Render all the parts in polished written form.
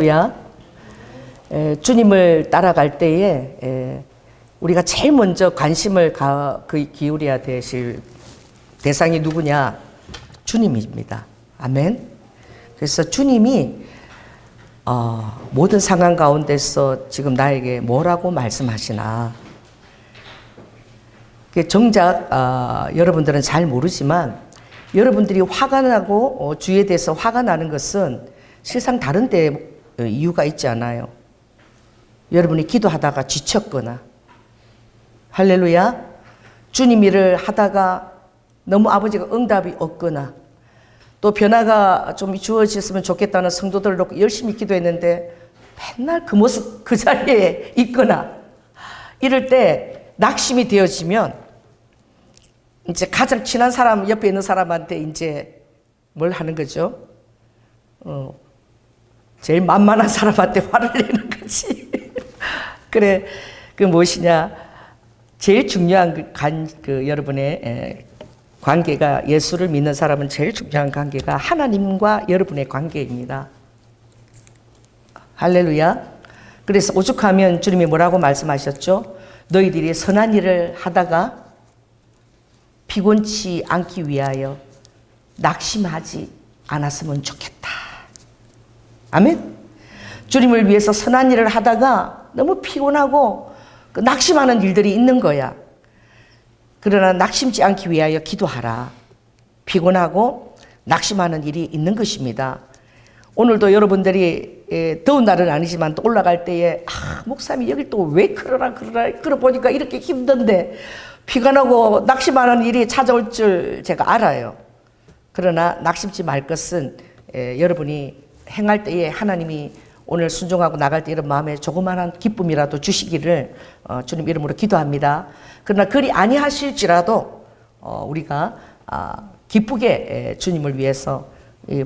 할렐루야. 주님을 따라갈 때에 우리가 제일 먼저 관심을 기울여야 되실 대상이 누구냐? 주님입니다. 아멘. 그래서 주님이 모든 상황 가운데서 지금 나에게 뭐라고 말씀하시나? 정작 여러분들은 잘 모르지만 여러분들이 화가 나고 주에 대해서 화가 나는 것은 실상 다른 데 이유가 있지 않아요. 여러분이 기도하다가 지쳤거나, 할렐루야, 주님 일을 하다가 너무 아버지가 응답이 없거나, 또 변화가 좀 주어졌으면 좋겠다는 성도들 놓고 열심히 기도했는데 맨날 그 모습 그 자리에 있거나, 이럴 때 낙심이 되어지면 이제 가장 친한 사람, 옆에 있는 사람한테 이제 뭘 하는 거죠? 제일 만만한 사람한테 화를 내는 거지. 그래, 그 무엇이냐? 제일 중요한 여러분의 관계가, 예수를 믿는 사람은 제일 중요한 관계가 하나님과 여러분의 관계입니다. 할렐루야. 그래서 오죽하면 주님이 뭐라고 말씀하셨죠? 너희들이 선한 일을 하다가 피곤치 않기 위하여 낙심하지 않았으면 좋겠다. 아멘. 주님을 위해서 선한 일을 하다가 너무 피곤하고 낙심하는 일들이 있는 거야. 그러나 낙심지 않기 위하여 기도하라. 피곤하고 낙심하는 일이 있는 것입니다. 오늘도 여러분들이 더운 날은 아니지만 또 올라갈 때에 목사님이 여기 또 왜 그러나 보니까 이렇게 힘든데, 피가 나고 낙심하는 일이 찾아올 줄 제가 알아요. 그러나 낙심치 말 것은 여러분이 행할 때에 하나님이 오늘 순종하고 나갈 때 이런 마음에 조그마한 기쁨이라도 주시기를 주님 이름으로 기도합니다. 그러나 그리 아니하실지라도 우리가 기쁘게 주님을 위해서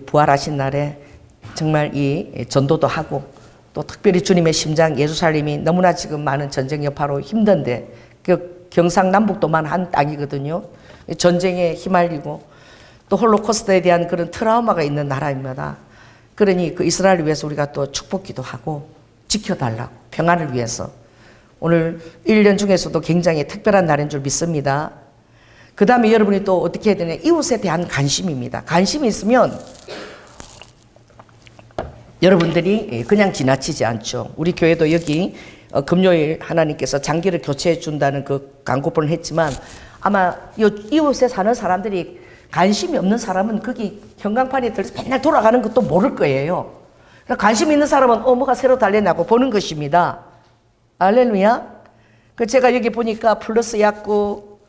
부활하신 날에 정말 이 전도도 하고, 또 특별히 주님의 심장 예루살렘이 너무나 지금 많은 전쟁 여파로 힘든데, 그 경상남북도만 한 땅이거든요. 전쟁에 휘말리고 또 홀로코스트에 대한 그런 트라우마가 있는 나라입니다. 그러니 그 이스라엘을 위해서 우리가 또 축복기도 하고 지켜달라고, 평안을 위해서. 오늘 1년 중에서도 굉장히 특별한 날인 줄 믿습니다. 그 다음에 여러분이 또 어떻게 해야 되냐? 이웃에 대한 관심입니다. 관심이 있으면 여러분들이 그냥 지나치지 않죠. 우리 교회도 여기 금요일 하나님께서 장기를 교체해 준다는 그 광고본을 했지만, 아마 이웃에 사는 사람들이 관심이 없는 사람은 거기 형광판에 들어서 맨날 돌아가는 것도 모를 거예요. 관심 있는 사람은 뭐가 새로 달려나고 보는 것입니다. 할렐루야. 제가 여기 보니까 플러스 약국,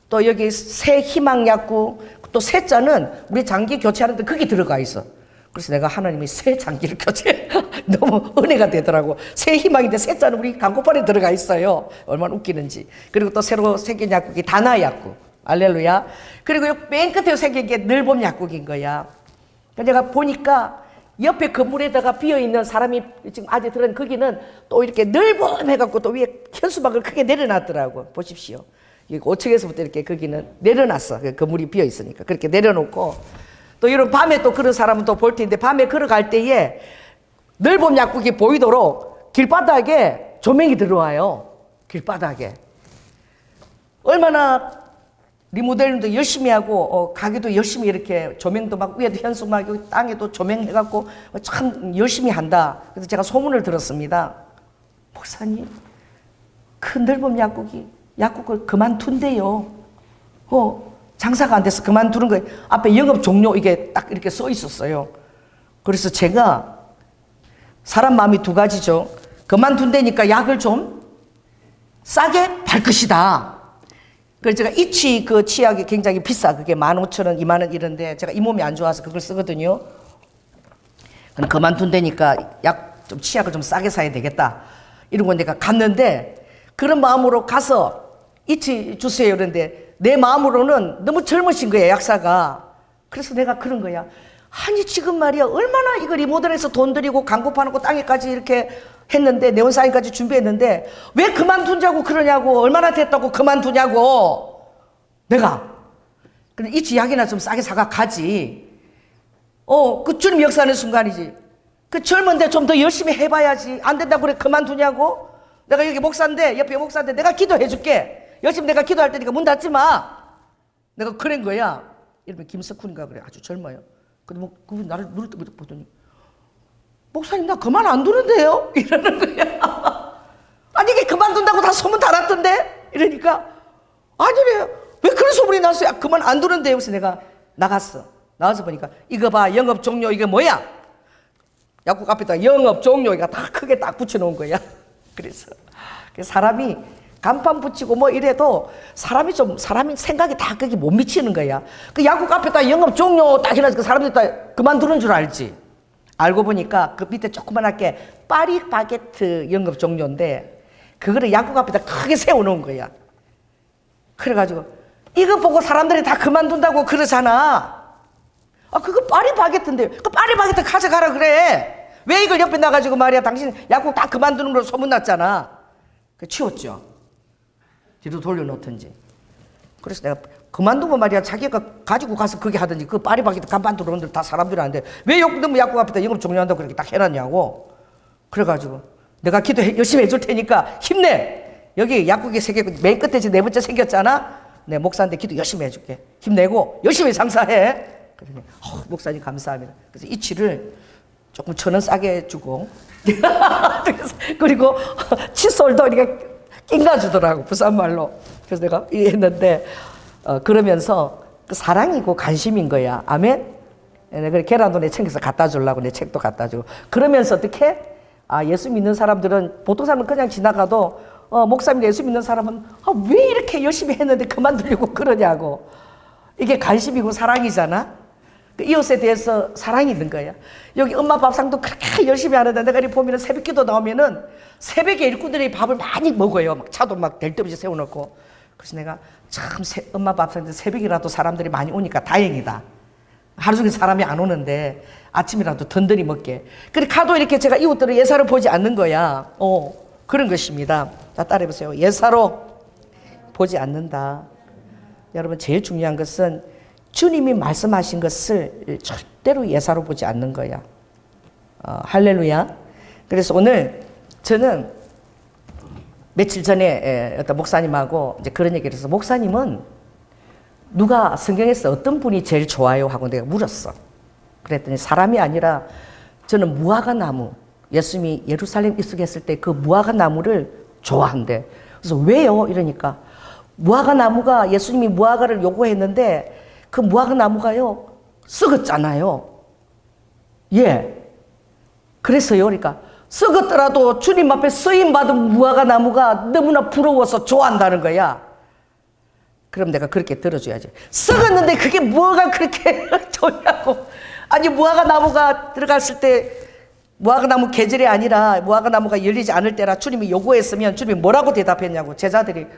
또 여기 새 희망 약국, 또 새자는 우리 장기 교체하는데 거기 들어가 있어. 그래서 내가 하나님이 새 장기를 교체 너무 은혜가 되더라고. 새 희망인데 새자는 우리 광고판에 들어가 있어요. 얼마나 웃기는지. 그리고 또 새로 생긴 약국이 다나 약국. 할렐루야. 그리고 맨 끝에 생긴 게 늘봄 약국인 거야. 내가 보니까 옆에 건물에다가 비어있는 사람이 지금 아재 들은 거기는 또 이렇게 늘봄 해갖고 또 위에 현수막을 크게 내려놨더라고. 보십시오. 5층에서부터 이렇게 거기는 내려놨어. 건물이 비어있으니까. 그렇게 내려놓고, 또 이런 밤에 또 그런 사람은 또 볼 텐데, 밤에 걸어갈 때에 늘봄 약국이 보이도록 길바닥에 조명이 들어와요. 길바닥에. 얼마나 리모델링도 열심히 하고 가게도 열심히 이렇게 조명도 막 위에도 현수막, 여기 땅에도 조명해갖고 참 열심히 한다. 그래서 제가 소문을 들었습니다. 목사님, 그 늘봄 약국을 그만둔대요. 장사가 안 돼서 그만두는 거예요. 앞에 영업 종료 이게 딱 이렇게 써 있었어요. 그래서 제가 사람 마음이 두 가지죠. 그만둔다니까 약을 좀 싸게 팔 것이다. 그래서 제가 이치 그 치약이 굉장히 비싸. 그게 15,000원, 20,000원 이런데 제가 이 몸이 안 좋아서 그걸 쓰거든요. 그럼 그만둔다니까 좀 치약을 좀 싸게 사야 되겠다. 이런 건 내가 갔는데, 그런 마음으로 가서 이치 주세요. 그런데 내 마음으로는 너무 젊으신 거야, 약사가. 그래서 내가 그런 거야. 아니 지금 말이야, 얼마나 이거 리모델해서 돈 들이고 광고 파놓고 땅에까지 이렇게 했는데, 네온사인까지 준비했는데 왜 그만두자고 그러냐고. 얼마나 됐다고 그만두냐고. 내가 근데 이 지약이나 좀 싸게 사가 가지. 그 주님 역사하는 순간이지. 그 젊은데 좀 더 열심히 해봐야지. 안 된다고 그래 그만두냐고? 내가 여기 목사인데, 옆에 목사인데 내가 기도해 줄게. 열심히 내가 기도할 테니까 문 닫지 마. 내가 그런 거야. 이러면 김석훈인가 그래. 아주 젊어요. 근데 뭐 그분 나를 눈을 뜨고 보더니 목사님 나 그만 안 두는데요? 이러는 거야. 아니 이게 그만둔다고 다 소문 다 났던데? 이러니까 아니래요. 왜 그런 소문이 났어요? 그만 안 두는데요. 그래서 내가 나갔어. 나와서 보니까 이거 봐 영업 종료 이게 뭐야? 약국 앞에다 영업 종료 이거 다 크게 딱 붙여놓은 거야. 그래서 사람이 간판 붙이고 뭐 이래도 사람이 생각이 다 거기 못 미치는 거야. 그 약국 앞에다 영업 종료 딱 해놔서 그 사람들이 다 그만두는 줄 알지. 알고 보니까 그 밑에 조그만하게 파리바게트 영업 종료인데 그거를 약국 앞에다 크게 세워놓은 거야. 그래가지고 이거 보고 사람들이 다 그만둔다고 그러잖아. 아 그거 파리바게트인데 그 파리바게트 가져가라 그래. 왜 이걸 옆에 놔가지고 말이야 당신 약국 다 그만두는 걸로 소문났잖아. 그 치웠죠. 뒤로 돌려놓던지. 그래서 내가 그만두고 말이야 자기가 가지고 가서 그게 하든지 그 파리바게트 간판 들어오는 다 사람들이 하는데 왜 너무 약국 앞에다 영업 종료한다고 그렇게 딱 해놨냐고. 그래가지고 내가 열심히 해줄 테니까 힘내. 여기 약국이 맨 끝에 네 번째 생겼잖아. 내 목사인데 기도 열심히 해줄게. 힘내고 열심히 장사해. 그러더니 목사님 감사합니다. 그래서 이치를 조금 1,000원 싸게 주고 그리고 칫솔도 이렇게 낑가 주더라고 부산말로. 그래서 내가 했는데 그러면서 그 사랑이고 관심인 거야. 아멘. 내가 계란도 내 챙겨서 갖다 주려고 내 책도 갖다 주고 그러면서 어떻게 예수 믿는 사람들은 보통 사람은 그냥 지나가도 목사님 예수 믿는 사람은 왜 이렇게 열심히 했는데 그만두려고 그러냐고. 이게 관심이고 사랑이잖아. 이웃에 대해서 사랑이 있는 거야. 여기 엄마 밥상도 그렇게 열심히 하는데 내가 이렇게 보면 새벽 기도 나오면은 새벽에 일꾼들이 밥을 많이 먹어요. 막 차도 막 될 데 없이 세워놓고. 그래서 내가 참 엄마 밥상도 새벽이라도 사람들이 많이 오니까 다행이다. 하루 종일 사람이 안 오는데 아침이라도 든든히 먹게. 그래 가도 이렇게 제가 이웃들을 예사로 보지 않는 거야. 그런 것입니다. 자 따라해보세요. 예사로 보지 않는다. 여러분 제일 중요한 것은 주님이 말씀하신 것을 절대로 예사로 보지 않는 거야. 할렐루야. 그래서 오늘 저는 며칠 전에 어떤 목사님하고 이제 그런 얘기를 해서 목사님은 누가 성경에서 어떤 분이 제일 좋아요? 하고 내가 물었어. 그랬더니 사람이 아니라 저는 무화과 나무, 예수님이 예루살렘 입성했을 때 그 무화과 나무를 좋아한대. 그래서 왜요? 이러니까 무화과 나무가 예수님이 무화과를 요구했는데 그 무화과 나무가요 썩었잖아요. 예. 그래서요. 그러니까 썩었더라도 주님 앞에 쓰임받은 무화과 나무가 너무나 부러워서 좋아한다는 거야. 그럼 내가 그렇게 들어줘야지. 썩었는데 그게 뭐가 그렇게 좋냐고. 아니 무화과 나무가 들어갔을 때 무화과 나무 계절이 아니라 무화과 나무가 열리지 않을 때라 주님이 요구했으면 주님이 뭐라고 대답했냐고. 제자들이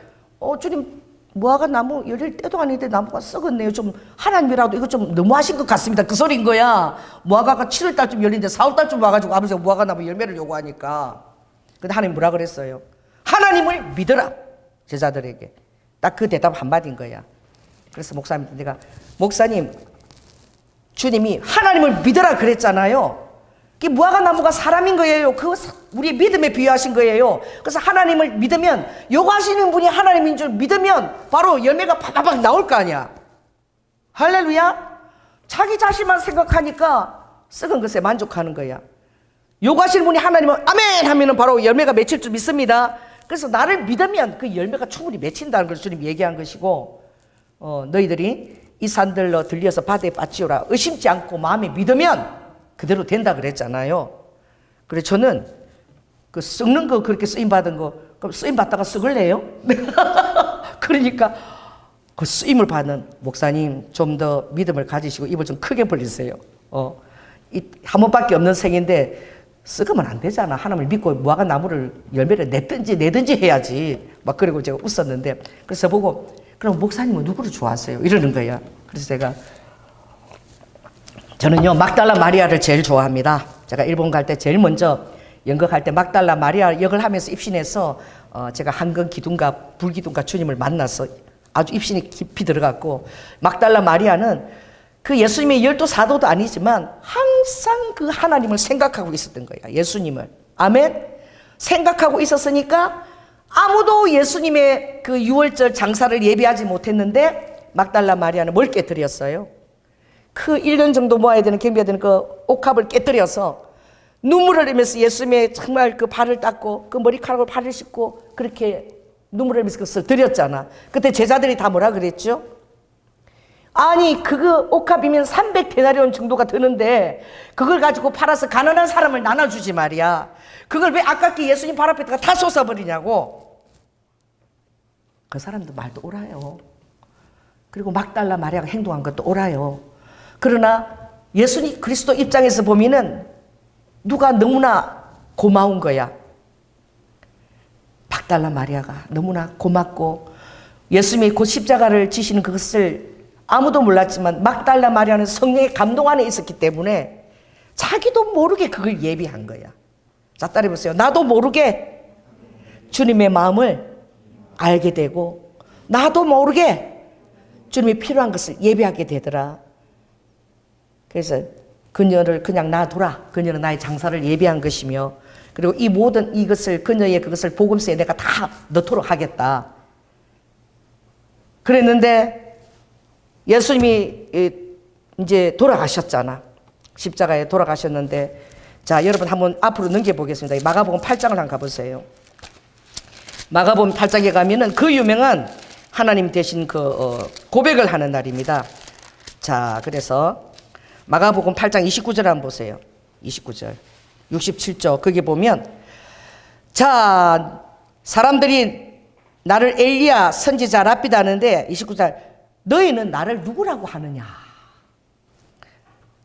주님 무화과 나무 열릴 때도 아닌데 나무가 썩었네요. 좀 하나님이라도 이거 좀 너무하신 것 같습니다. 그 소리인 거야. 무화과가 7월 달쯤 열리는데 4월 달쯤 와가지고 아버지가 무화과 나무 열매를 요구하니까. 근데 하나님 뭐라 그랬어요? 하나님을 믿어라. 제자들에게. 딱 그 대답 한마디인 거야. 그래서 목사님 주님이 하나님을 믿어라 그랬잖아요. 그 무화과 나무가 사람인 거예요. 그거 우리의 믿음에 비유하신 거예요. 그래서 하나님을 믿으면 요구하시는 분이 하나님인 줄 믿으면 바로 열매가 팍팍팍 나올 거 아니야. 할렐루야. 자기 자신만 생각하니까 썩은 것에 만족하는 거야. 요구하시는 분이 하나님은 아멘 하면은 바로 열매가 맺힐 줄 믿습니다. 그래서 나를 믿으면 그 열매가 충분히 맺힌다는 걸 주님 얘기한 것이고 너희들이 이 산들로 들려서 바다에 빠지오라. 의심지 않고 마음에 믿으면 그대로 된다 그랬잖아요. 그래서 저는 그 썩는 거 그렇게 쓰임받은 거 그럼 쓰임받다가 썩을래요? 그러니까 그 쓰임을 받는 목사님 좀 더 믿음을 가지시고 입을 좀 크게 벌리세요. 한 번밖에 없는 생인데 썩으면 안 되잖아. 하나님을 믿고 무화과 나무를 열매를 내든지 해야지. 막 그리고 제가 웃었는데 그래서 보고 그럼 목사님은 누구를 좋아하세요? 이러는 거야. 그래서 저는요 막달라 마리아를 제일 좋아합니다. 제가 일본 갈 때 제일 먼저 연극할 때 막달라 마리아 역을 하면서 입신해서 제가 한건 기둥가 불기둥가 주님을 만나서 아주 입신이 깊이 들어갔고 막달라 마리아는 그 예수님의 12 사도도 아니지만 항상 그 하나님을 생각하고 있었던 거야. 예수님을. 아멘. 생각하고 있었으니까 아무도 예수님의 그 유월절 장사를 예비하지 못했는데 막달라 마리아는 뭘 깨뜨렸어요? 그 1년 정도 모아야 되는 경비해야 되는 그 옥합을 깨뜨려서 눈물을 흘리면서 예수님의 정말 그 발을 닦고 그 머리카락을 발을 씻고 그렇게 눈물을 흘리면서 그것을 드렸잖아. 그때 제자들이 다 뭐라 그랬죠? 아니 그 옥합이면 300데나리온 정도가 드는데 그걸 가지고 팔아서 가난한 사람을 나눠주지 말이야. 그걸 왜 아깝게 예수님 발 앞에다가 다 쏟아버리냐고. 그 사람도 말도 옳아요. 그리고 막달라 마리아가 행동한 것도 옳아요. 그러나 예수님 그리스도 입장에서 보면은 누가 너무나 고마운 거야. 막달라 마리아가 너무나 고맙고 예수님이 곧 십자가를 지시는 그것을 아무도 몰랐지만 막달라 마리아는 성령의 감동 안에 있었기 때문에 자기도 모르게 그걸 예비한 거야. 자, 따라해보세요. 나도 모르게 주님의 마음을 알게 되고 나도 모르게 주님이 필요한 것을 예비하게 되더라. 그래서 그녀를 그냥 놔두라. 그녀는 나의 장사를 예비한 것이며 그리고 이 모든 이것을 그녀의 그것을 복음서에 내가 다 넣도록 하겠다. 그랬는데 예수님이 이제 돌아가셨잖아. 십자가에 돌아가셨는데 자 여러분 한번 앞으로 넘겨보겠습니다. 마가복음 8장을 한번 가보세요. 마가복음 8장에 가면은 그 유명한 하나님 대신 그 고백을 하는 날입니다. 자 그래서 마가복음 8장 29절 한번 보세요. 29절 67절 거기 보면 자 사람들이 나를 엘리야 선지자 랍비다 하는데 29절 너희는 나를 누구라고 하느냐.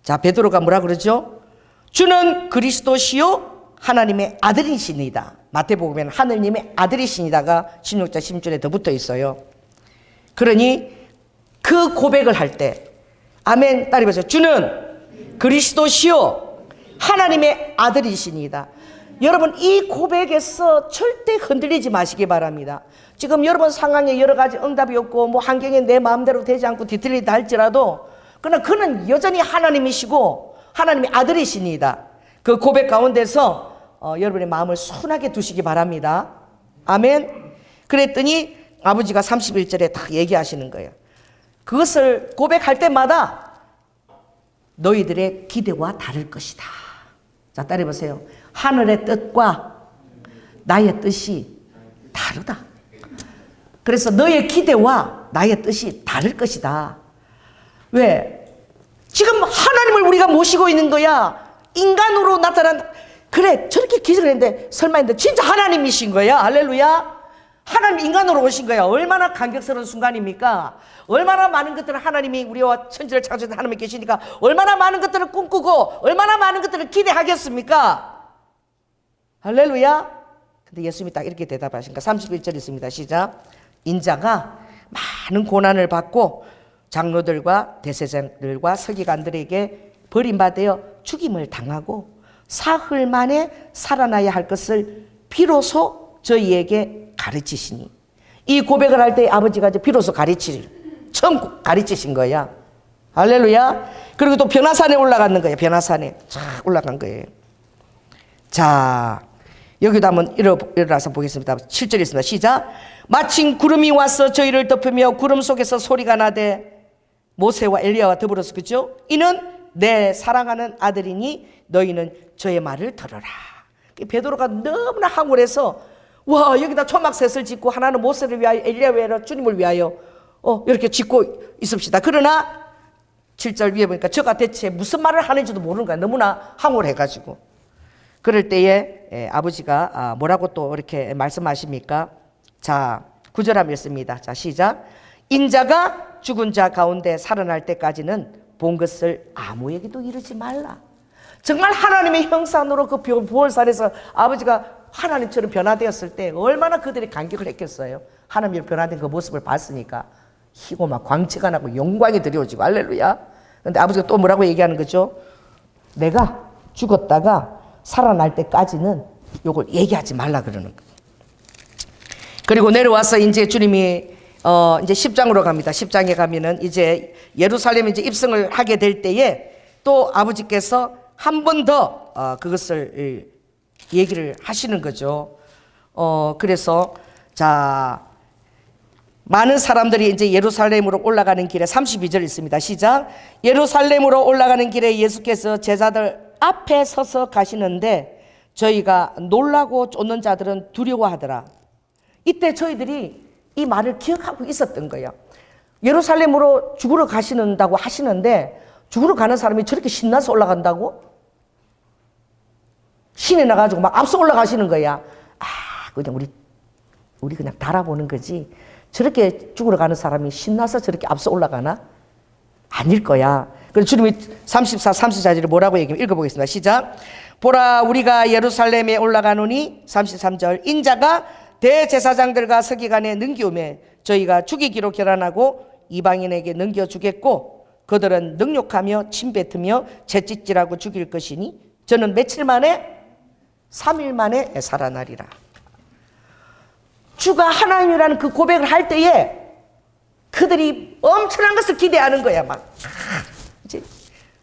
자 베드로가 뭐라 그러죠? 주는 그리스도시요 하나님의 아들이시니다. 마태복음에는 하느님의 아들이시니다가 16절 16절에 더 붙어 있어요. 그러니 그 고백을 할 때 아멘 따라해보세요. 주는 그리스도시요 하나님의 아들이시니다. 여러분 이 고백에서 절대 흔들리지 마시기 바랍니다. 지금 여러분 상황에 여러 가지 응답이 없고 뭐 환경에 내 마음대로 되지 않고 뒤틀리다 할지라도 그러나 그는 여전히 하나님이시고 하나님의 아들이시니다. 그 고백 가운데서 여러분의 마음을 순하게 두시기 바랍니다. 아멘. 그랬더니 아버지가 31절에 딱 얘기하시는 거예요. 그것을 고백할 때마다 너희들의 기대와 다를 것이다. 자 따라해보세요. 하늘의 뜻과 나의 뜻이 다르다. 그래서 너의 기대와 나의 뜻이 다를 것이다. 왜? 지금 하나님을 우리가 모시고 있는 거야. 인간으로 나타난 그래 저렇게 기적을 했는데 설마 했는데 진짜 하나님이신 거야. 할렐루야. 하나님 인간으로 오신 거야. 얼마나 감격스러운 순간입니까? 얼마나 많은 것들을 하나님이 우리와 천지를 창조한 하나님이 계시니까 얼마나 많은 것들을 꿈꾸고 얼마나 많은 것들을 기대하겠습니까? 할렐루야. 근데 예수님이 딱 이렇게 대답하십니까? 31절 있습니다. 시작. 인자가 많은 고난을 받고 장로들과 대제사장들과 서기관들에게 버림받아 죽임을 당하고 사흘 만에 살아나야 할 것을 비로소 저희에게 가르치시니. 이 고백을 할 때 아버지가 이제 비로소 처음 가르치신 거야. 할렐루야. 그리고 또 변화산에 올라가는 거예요. 변화산에 쫙 올라간 거예요. 자 여기도 한번 일어나서 보겠습니다. 7절 있습니다. 시작. 마침 구름이 와서 저희를 덮으며 구름 속에서 소리가 나되 모세와 엘리야와 더불어서 그죠? 이는 내 사랑하는 아들이니 너희는 저의 말을 들어라. 베드로가 너무나 황홀해서 와 여기다 초막셋을 짓고 하나는 모세를 위하여 엘리야 위하여 주님을 위하여 이렇게 짓고 있읍시다. 그러나 7절 위에 보니까 저가 대체 무슨 말을 하는지도 모르는 거야. 너무나 황홀해가지고. 그럴 때에 아버지가 뭐라고 또 이렇게 말씀하십니까? 자 9절 한번 읽습니다. 자 시작. 인자가 죽은 자 가운데 살아날 때까지는 본 것을 아무에게도 이르지 말라. 정말 하나님의 형상으로 그 부활산에서 아버지가 하나님처럼 변화되었을 때 얼마나 그들이 감격을 했겠어요. 하나님이 변화된 그 모습을 봤으니까 희고 막 광채가 나고 영광이 드려지고 할렐루야. 근데 아버지가 또 뭐라고 얘기하는 거죠? 내가 죽었다가 살아날 때까지는 요걸 얘기하지 말라 그러는 거예요. 그리고 내려와서 이제 주님이 이제 10장으로 갑니다. 10장에 가면은 이제 예루살렘에 이제 입성을 하게 될 때에 또 아버지께서 한 번 더 그것을 얘기를 하시는 거죠. 그래서 자, 많은 사람들이 이제 예루살렘으로 올라가는 길에 32절 있습니다. 시작. 예루살렘으로 올라가는 길에 예수께서 제자들 앞에 서서 가시는데 저희가 놀라고 쫓는 자들은 두려워하더라. 이때 저희들이 이 말을 기억하고 있었던 거예요. 예루살렘으로 죽으러 가시는다고 하시는데 죽으러 가는 사람이 저렇게 신나서 올라간다고? 신이 나가지고 막 앞서 올라가시는 거야. 그냥 우리 그냥 달아보는 거지. 저렇게 죽으러 가는 사람이 신나서 저렇게 앞서 올라가나? 아닐 거야. 그래서 주님이 34, 34절에 뭐라고 얘기하면 읽어보겠습니다. 시작. 보라, 우리가 예루살렘에 올라가노니 33절. 인자가 대제사장들과 서기관에 넘기오매 저희가 죽이기로 결단하고 이방인에게 넘겨주겠고 그들은 능욕하며 침뱉으며 채찍질하고 죽일 것이니 저는 며칠 만에 3일 만에 살아나리라. 주가 하나님이라는 그 고백을 할 때에 그들이 엄청난 것을 기대하는 거야. 막 이제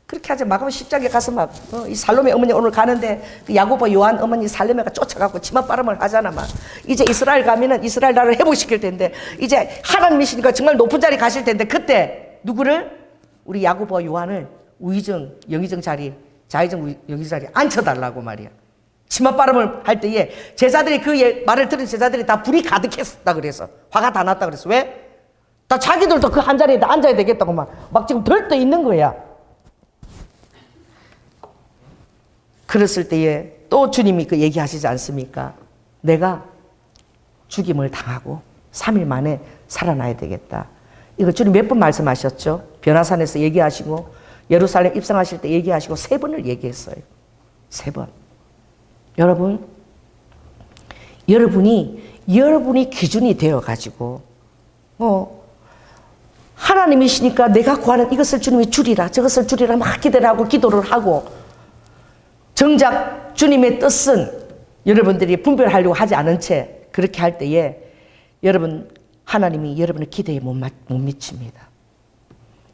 그렇게 하자. 막 하면 십자가에 가서 막 이 살로메 어머니 오늘 가는데 그 야고보 요한 어머니 살로메가 쫓아가고 치맛바람을 하잖아. 막 이제 이스라엘 가면은 이스라엘 나라를 회복시킬 텐데 이제 하나님이시니까 정말 높은 자리 가실 텐데 그때 누구를? 우리 야고보 요한을 우의정 영의정 자리 좌의정 영의정 자리에 앉혀달라고 말이야. 치맛바람을 할 때에 제자들이 그 말을 들은 제자들이 다 불이 가득했었다 그래서 화가 다 났다 그래서 왜? 다 자기들도 그 한 자리에 다 앉아야 되겠다고 막 지금 들떠 있는 거야. 그랬을 때에 또 주님이 그 얘기하시지 않습니까? 내가 죽임을 당하고 3일 만에 살아나야 되겠다. 이거 주님 몇 번 말씀하셨죠? 변화산에서 얘기하시고 예루살렘 입성하실 때 얘기하시고 3번을 얘기했어요. 3번. 여러분이 기준이 되어가지고 하나님이시니까 내가 구하는 이것을 주님이 주리라 저것을 주리라 막 기대를 하고 기도를 하고 정작 주님의 뜻은 여러분들이 분별하려고 하지 않은 채 그렇게 할 때에 여러분 하나님이 여러분의 기대에 못 미칩니다.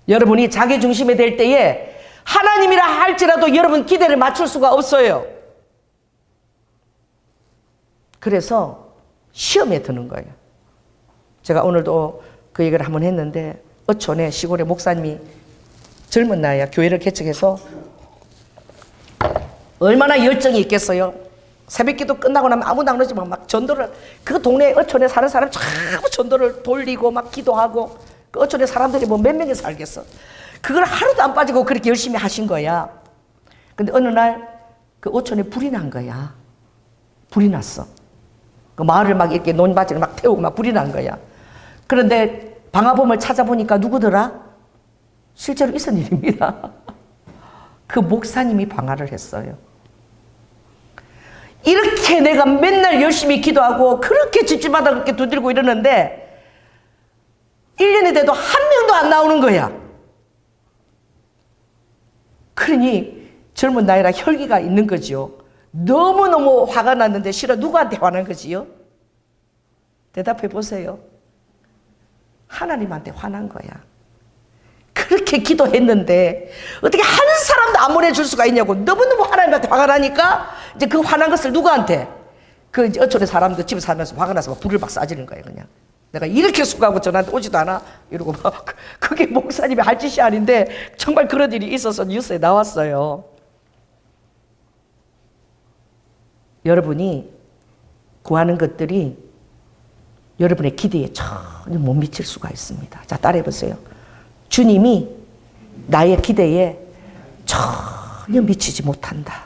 여러분이 자기 중심이 될 때에 하나님이라 할지라도 여러분 기대를 맞출 수가 없어요. 그래서 시험에 드는 거예요. 제가 오늘도 그 얘기를 한번 했는데 어촌에 시골에 목사님이 젊은 나이에 교회를 개척해서 얼마나 열정이 있겠어요. 새벽기도 끝나고 나면 아무도 안 오지만 막 전도를 그 동네 어촌에 사는 사람 전부 전도를 돌리고 막 기도하고 그 어촌에 사람들이 뭐 몇 명이 살겠어. 그걸 하루도 안 빠지고 그렇게 열심히 하신 거야. 근데 어느 날 그 어촌에 불이 난 거야. 불이 났어. 그 마을을 막 이렇게 논밭을 막 태우고 막 불이 난 거야. 그런데 방화범을 찾아보니까 누구더라? 실제로 있었던 일입니다. 그 목사님이 방화를 했어요. 이렇게 내가 맨날 열심히 기도하고 그렇게 집집마다 그렇게 두들고 이러는데 1년이 돼도 한 명도 안 나오는 거야. 그러니 젊은 나이라 혈기가 있는 거죠. 너무너무 화가 났는데 싫어. 누구한테 화난 거지요? 대답해 보세요. 하나님한테 화난 거야. 그렇게 기도했는데 어떻게 한 사람도 안 보내줄 수가 있냐고. 너무너무 하나님한테 화가 나니까 이제 그 화난 것을 누구한테? 그 어촌의 사람들 집에 살면서 화가 나서 막 불을 막 쏴지는 거예요. 그냥 내가 이렇게 수고하고 전화한테 오지도 않아 이러고 막 그게 목사님이 할 짓이 아닌데 정말 그런 일이 있어서 뉴스에 나왔어요. 여러분이 구하는 것들이 여러분의 기대에 전혀 못 미칠 수가 있습니다. 자, 따라해 보세요. 주님이 나의 기대에 전혀 미치지 못한다.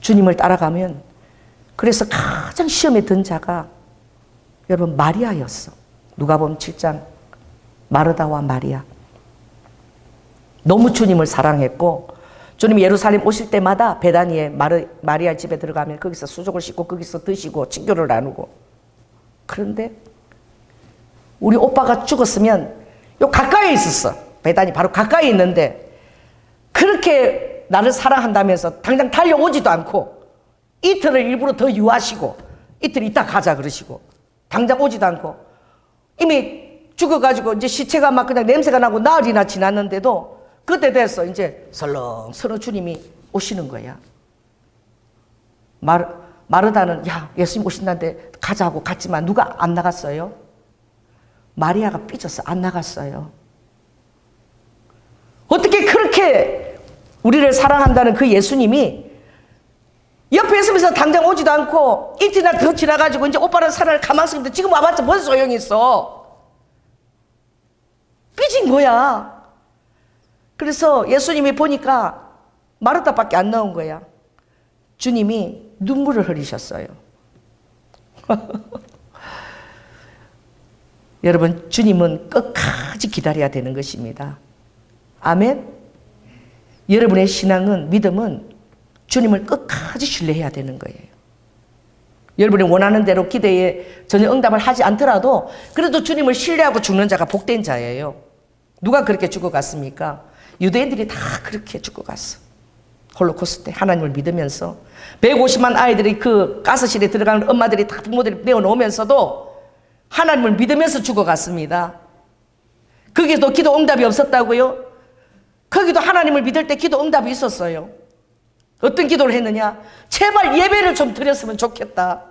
주님을 따라가면 그래서 가장 시험에 든 자가 여러분 마리아였어. 누가복음 7장 마르다와 마리아. 너무 주님을 사랑했고 주님이 예루살렘 오실 때마다 베다니에 마리아 집에 들어가면 거기서 수족을 씻고 거기서 드시고 친교를 나누고. 그런데 우리 오빠가 죽었으면 요 가까이에 있었어. 베다니 바로 가까이 있는데 그렇게 나를 사랑한다면서 당장 달려오지도 않고 이틀을 일부러 더 유하시고 이틀 있다 가자 그러시고 당장 오지도 않고 이미 죽어가지고 이제 시체가 막 그냥 냄새가 나고 나흘이나 지났는데도 그때 됐어. 이제 설렁설렁 주님이 오시는 거야. 마르다는 야 예수님 오신다는데 가자고 갔지만 누가 안 나갔어요? 마리아가 삐졌어. 안 나갔어요. 어떻게 그렇게 우리를 사랑한다는 그 예수님이 옆에 있으면서 당장 오지도 않고 이틀이나 더 지나가지고 이제 오빠는 살아날 가만히 있는데 지금 와봤자 뭔 소용이 있어. 삐진 거야. 그래서 예수님이 보니까 마르다밖에 안 나온 거야. 주님이 눈물을 흘리셨어요. 여러분, 주님은 끝까지 기다려야 되는 것입니다. 아멘. 여러분의 신앙은, 믿음은 주님을 끝까지 신뢰해야 되는 거예요. 여러분이 원하는 대로 기대에 전혀 응답을 하지 않더라도 그래도 주님을 신뢰하고 죽는 자가 복된 자예요. 누가 그렇게 죽어갔습니까? 유대인들이 다 그렇게 죽어갔어. 홀로코스트 때 하나님을 믿으면서 150만 아이들이 그 가스실에 들어가는 엄마들이 다 부모들이 내어놓으면서도 하나님을 믿으면서 죽어갔습니다. 거기도 기도 응답이 없었다고요? 거기도 하나님을 믿을 때 기도 응답이 있었어요. 어떤 기도를 했느냐? 제발 예배를 좀 드렸으면 좋겠다.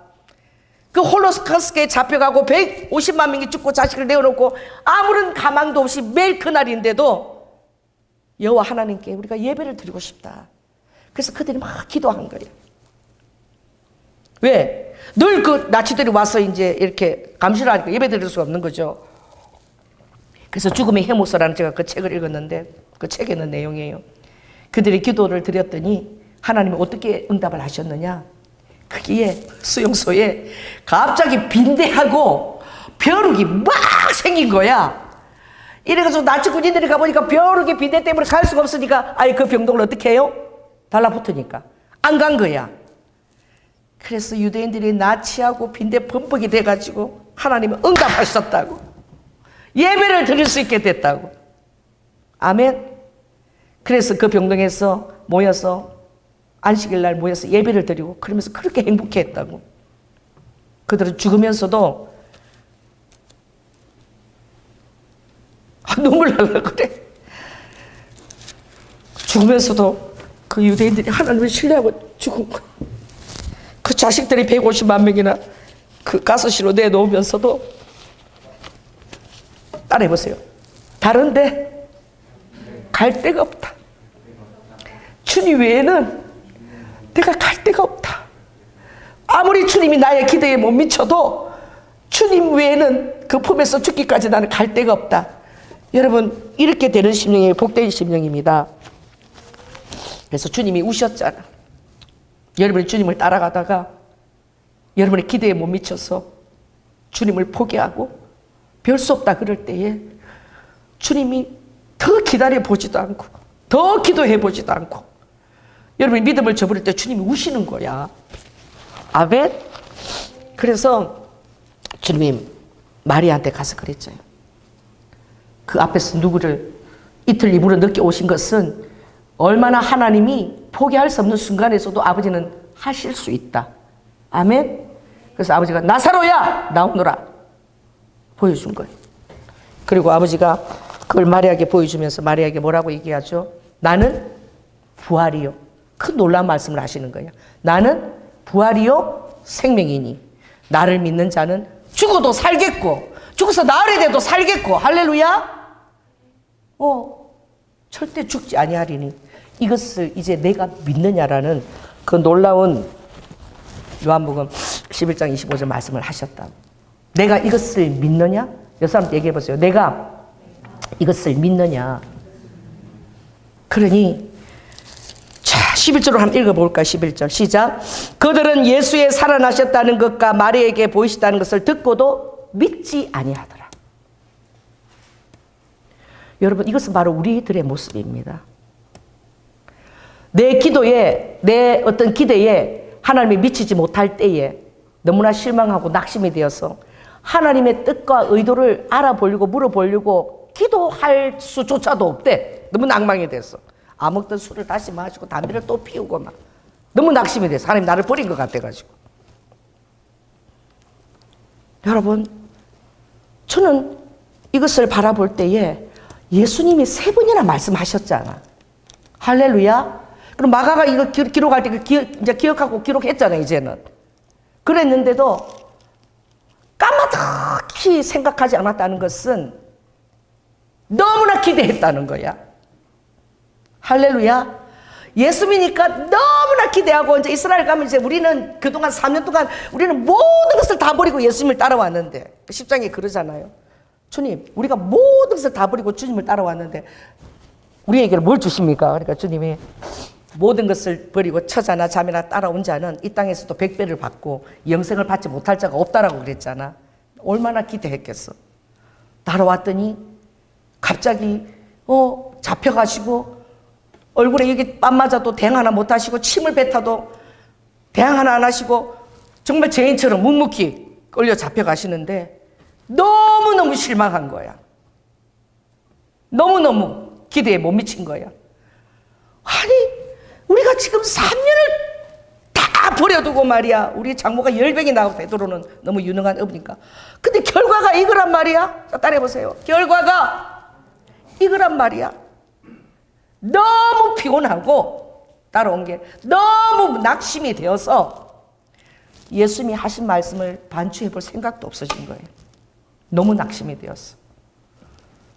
그 홀로코스트에 잡혀가고 150만 명이 죽고 자식을 내어놓고 아무런 가망도 없이 매일 그날인데도 여호와 하나님께 우리가 예배를 드리고 싶다. 그래서 그들이 막 기도한 거예요. 왜? 늘 그 나치들이 와서 이제 이렇게 감시를 하니까 예배 드릴 수가 없는 거죠. 그래서 죽음의 해모서라는 제가 그 책을 읽었는데 그 책에 있는 내용이에요. 그들이 기도를 드렸더니 하나님이 어떻게 응답을 하셨느냐? 거기에 수용소에 갑자기 빈대하고 벼룩이 막 생긴 거야. 이래가지고 나치 군인들이 가보니까 벼룩이 빈대 때문에 갈 수가 없으니까 아예 그 병동을 어떻게 해요? 달라붙으니까 안 간 거야. 그래서 유대인들이 나치하고 빈대 범벅이 돼가지고 하나님은 응답하셨다고. 예배를 드릴 수 있게 됐다고. 아멘. 그래서 그 병동에서 모여서 안식일 날 모여서 예배를 드리고 그러면서 그렇게 행복해했다고. 그들은 죽으면서도 눈물 날라 그래. 죽으면서도 그 유대인들이 하나님을 신뢰하고 죽은 거야. 그 자식들이 150만 명이나 그 가스실로 내놓으면서도 따라해보세요. 다른데 갈 데가 없다. 주님 외에는 내가 갈 데가 없다. 아무리 주님이 나의 기대에 못 미쳐도 주님 외에는 그 품에서 죽기까지 나는 갈 데가 없다. 여러분, 이렇게 되는 심령이 복된 심령입니다. 그래서 주님이 우셨잖아. 여러분이 주님을 따라가다가 여러분의 기대에 못 미쳐서 주님을 포기하고 별 수 없다 그럴 때에 주님이 더 기다려 보지도 않고 더 기도해 보지도 않고 여러분이 믿음을 저버릴 때 주님이 우시는 거야. 아멘. 그래서 주님이 마리아한테 가서 그랬죠. 그 앞에서 누구를 이틀 이후로 늦게 오신 것은 얼마나 하나님이 포기할 수 없는 순간에서도 아버지는 하실 수 있다. 아멘. 그래서 아버지가 나사로야 나오너라 보여준 거예요. 그리고 아버지가 그걸 마리아에게 보여주면서 마리아에게 뭐라고 얘기하죠? 나는 부활이요. 큰 놀라운 말씀을 하시는 거예요. 나는 부활이요 생명이니 나를 믿는 자는 죽어도 살겠고 죽어서 나흘이 돼도 살겠고 할렐루야. 절대 죽지 아니하리니 이것을 이제 내가 믿느냐라는 그 놀라운 요한복음 11장 25절 말씀을 하셨다. 내가 이것을 믿느냐? 여 사람한테 얘기해 보세요. 내가 이것을 믿느냐? 그러니 자 11절로 한번 읽어볼까? 11절 시작. 그들은 예수의 살아나셨다는 것과 마리아에게 보이시다는 것을 듣고도 믿지 아니하더라. 여러분, 이것은 바로 우리들의 모습입니다. 내 기도에, 내 어떤 기대에 하나님이 미치지 못할 때에 너무나 실망하고 낙심이 되어서 하나님의 뜻과 의도를 알아보려고 물어보려고 기도할 수조차도 없대. 너무 낭망이 됐어. 아무것도 술을 다시 마시고 담배를 또 피우고 막 너무 낙심이 됐어. 하나님 나를 버린 것 같아가지고. 여러분, 저는 이것을 바라볼 때에 예수님이 3번이나 말씀하셨잖아. 할렐루야. 그럼 마가가 이거 기록할 때 이제 기억하고 기록했잖아, 이제는. 그랬는데도 까마득히 생각하지 않았다는 것은 너무나 기대했다는 거야. 할렐루야. 예수 믿으니까 너무나 기대하고, 이제 이스라엘 가면 이제 우리는 그동안 3년 동안 우리는 모든 것을 다 버리고 예수님을 따라왔는데, 10장에 그러잖아요. 주님, 우리가 모든 것을 다 버리고 주님을 따라왔는데 우리에게는 뭘 주십니까? 그러니까 주님이 모든 것을 버리고 처자나 자매나 따라온 자는 이 땅에서도 100배를 받고 영생을 받지 못할 자가 없다라고 그랬잖아. 얼마나 기대했겠어. 따라왔더니 갑자기 잡혀가시고 얼굴에 여기 뺨 맞아도 대항 하나 못 하시고 침을 뱉어도 대항 하나 안 하시고 정말 죄인처럼 묵묵히 끌려 잡혀가시는데 너무너무 실망한 거야. 너무너무 기대에 못 미친 거야. 아니, 우리가 지금 3년을 다 버려두고 말이야. 우리 장모가 열병이 나고 베드로는 너무 유능한 어부니까. 근데 결과가 이거란 말이야. 자, 따라해보세요. 결과가 이거란 말이야. 너무 피곤하고 따라온 게 너무 낙심이 되어서 예수님이 하신 말씀을 반추해 볼 생각도 없어진 거예요. 너무 낙심이 되었어.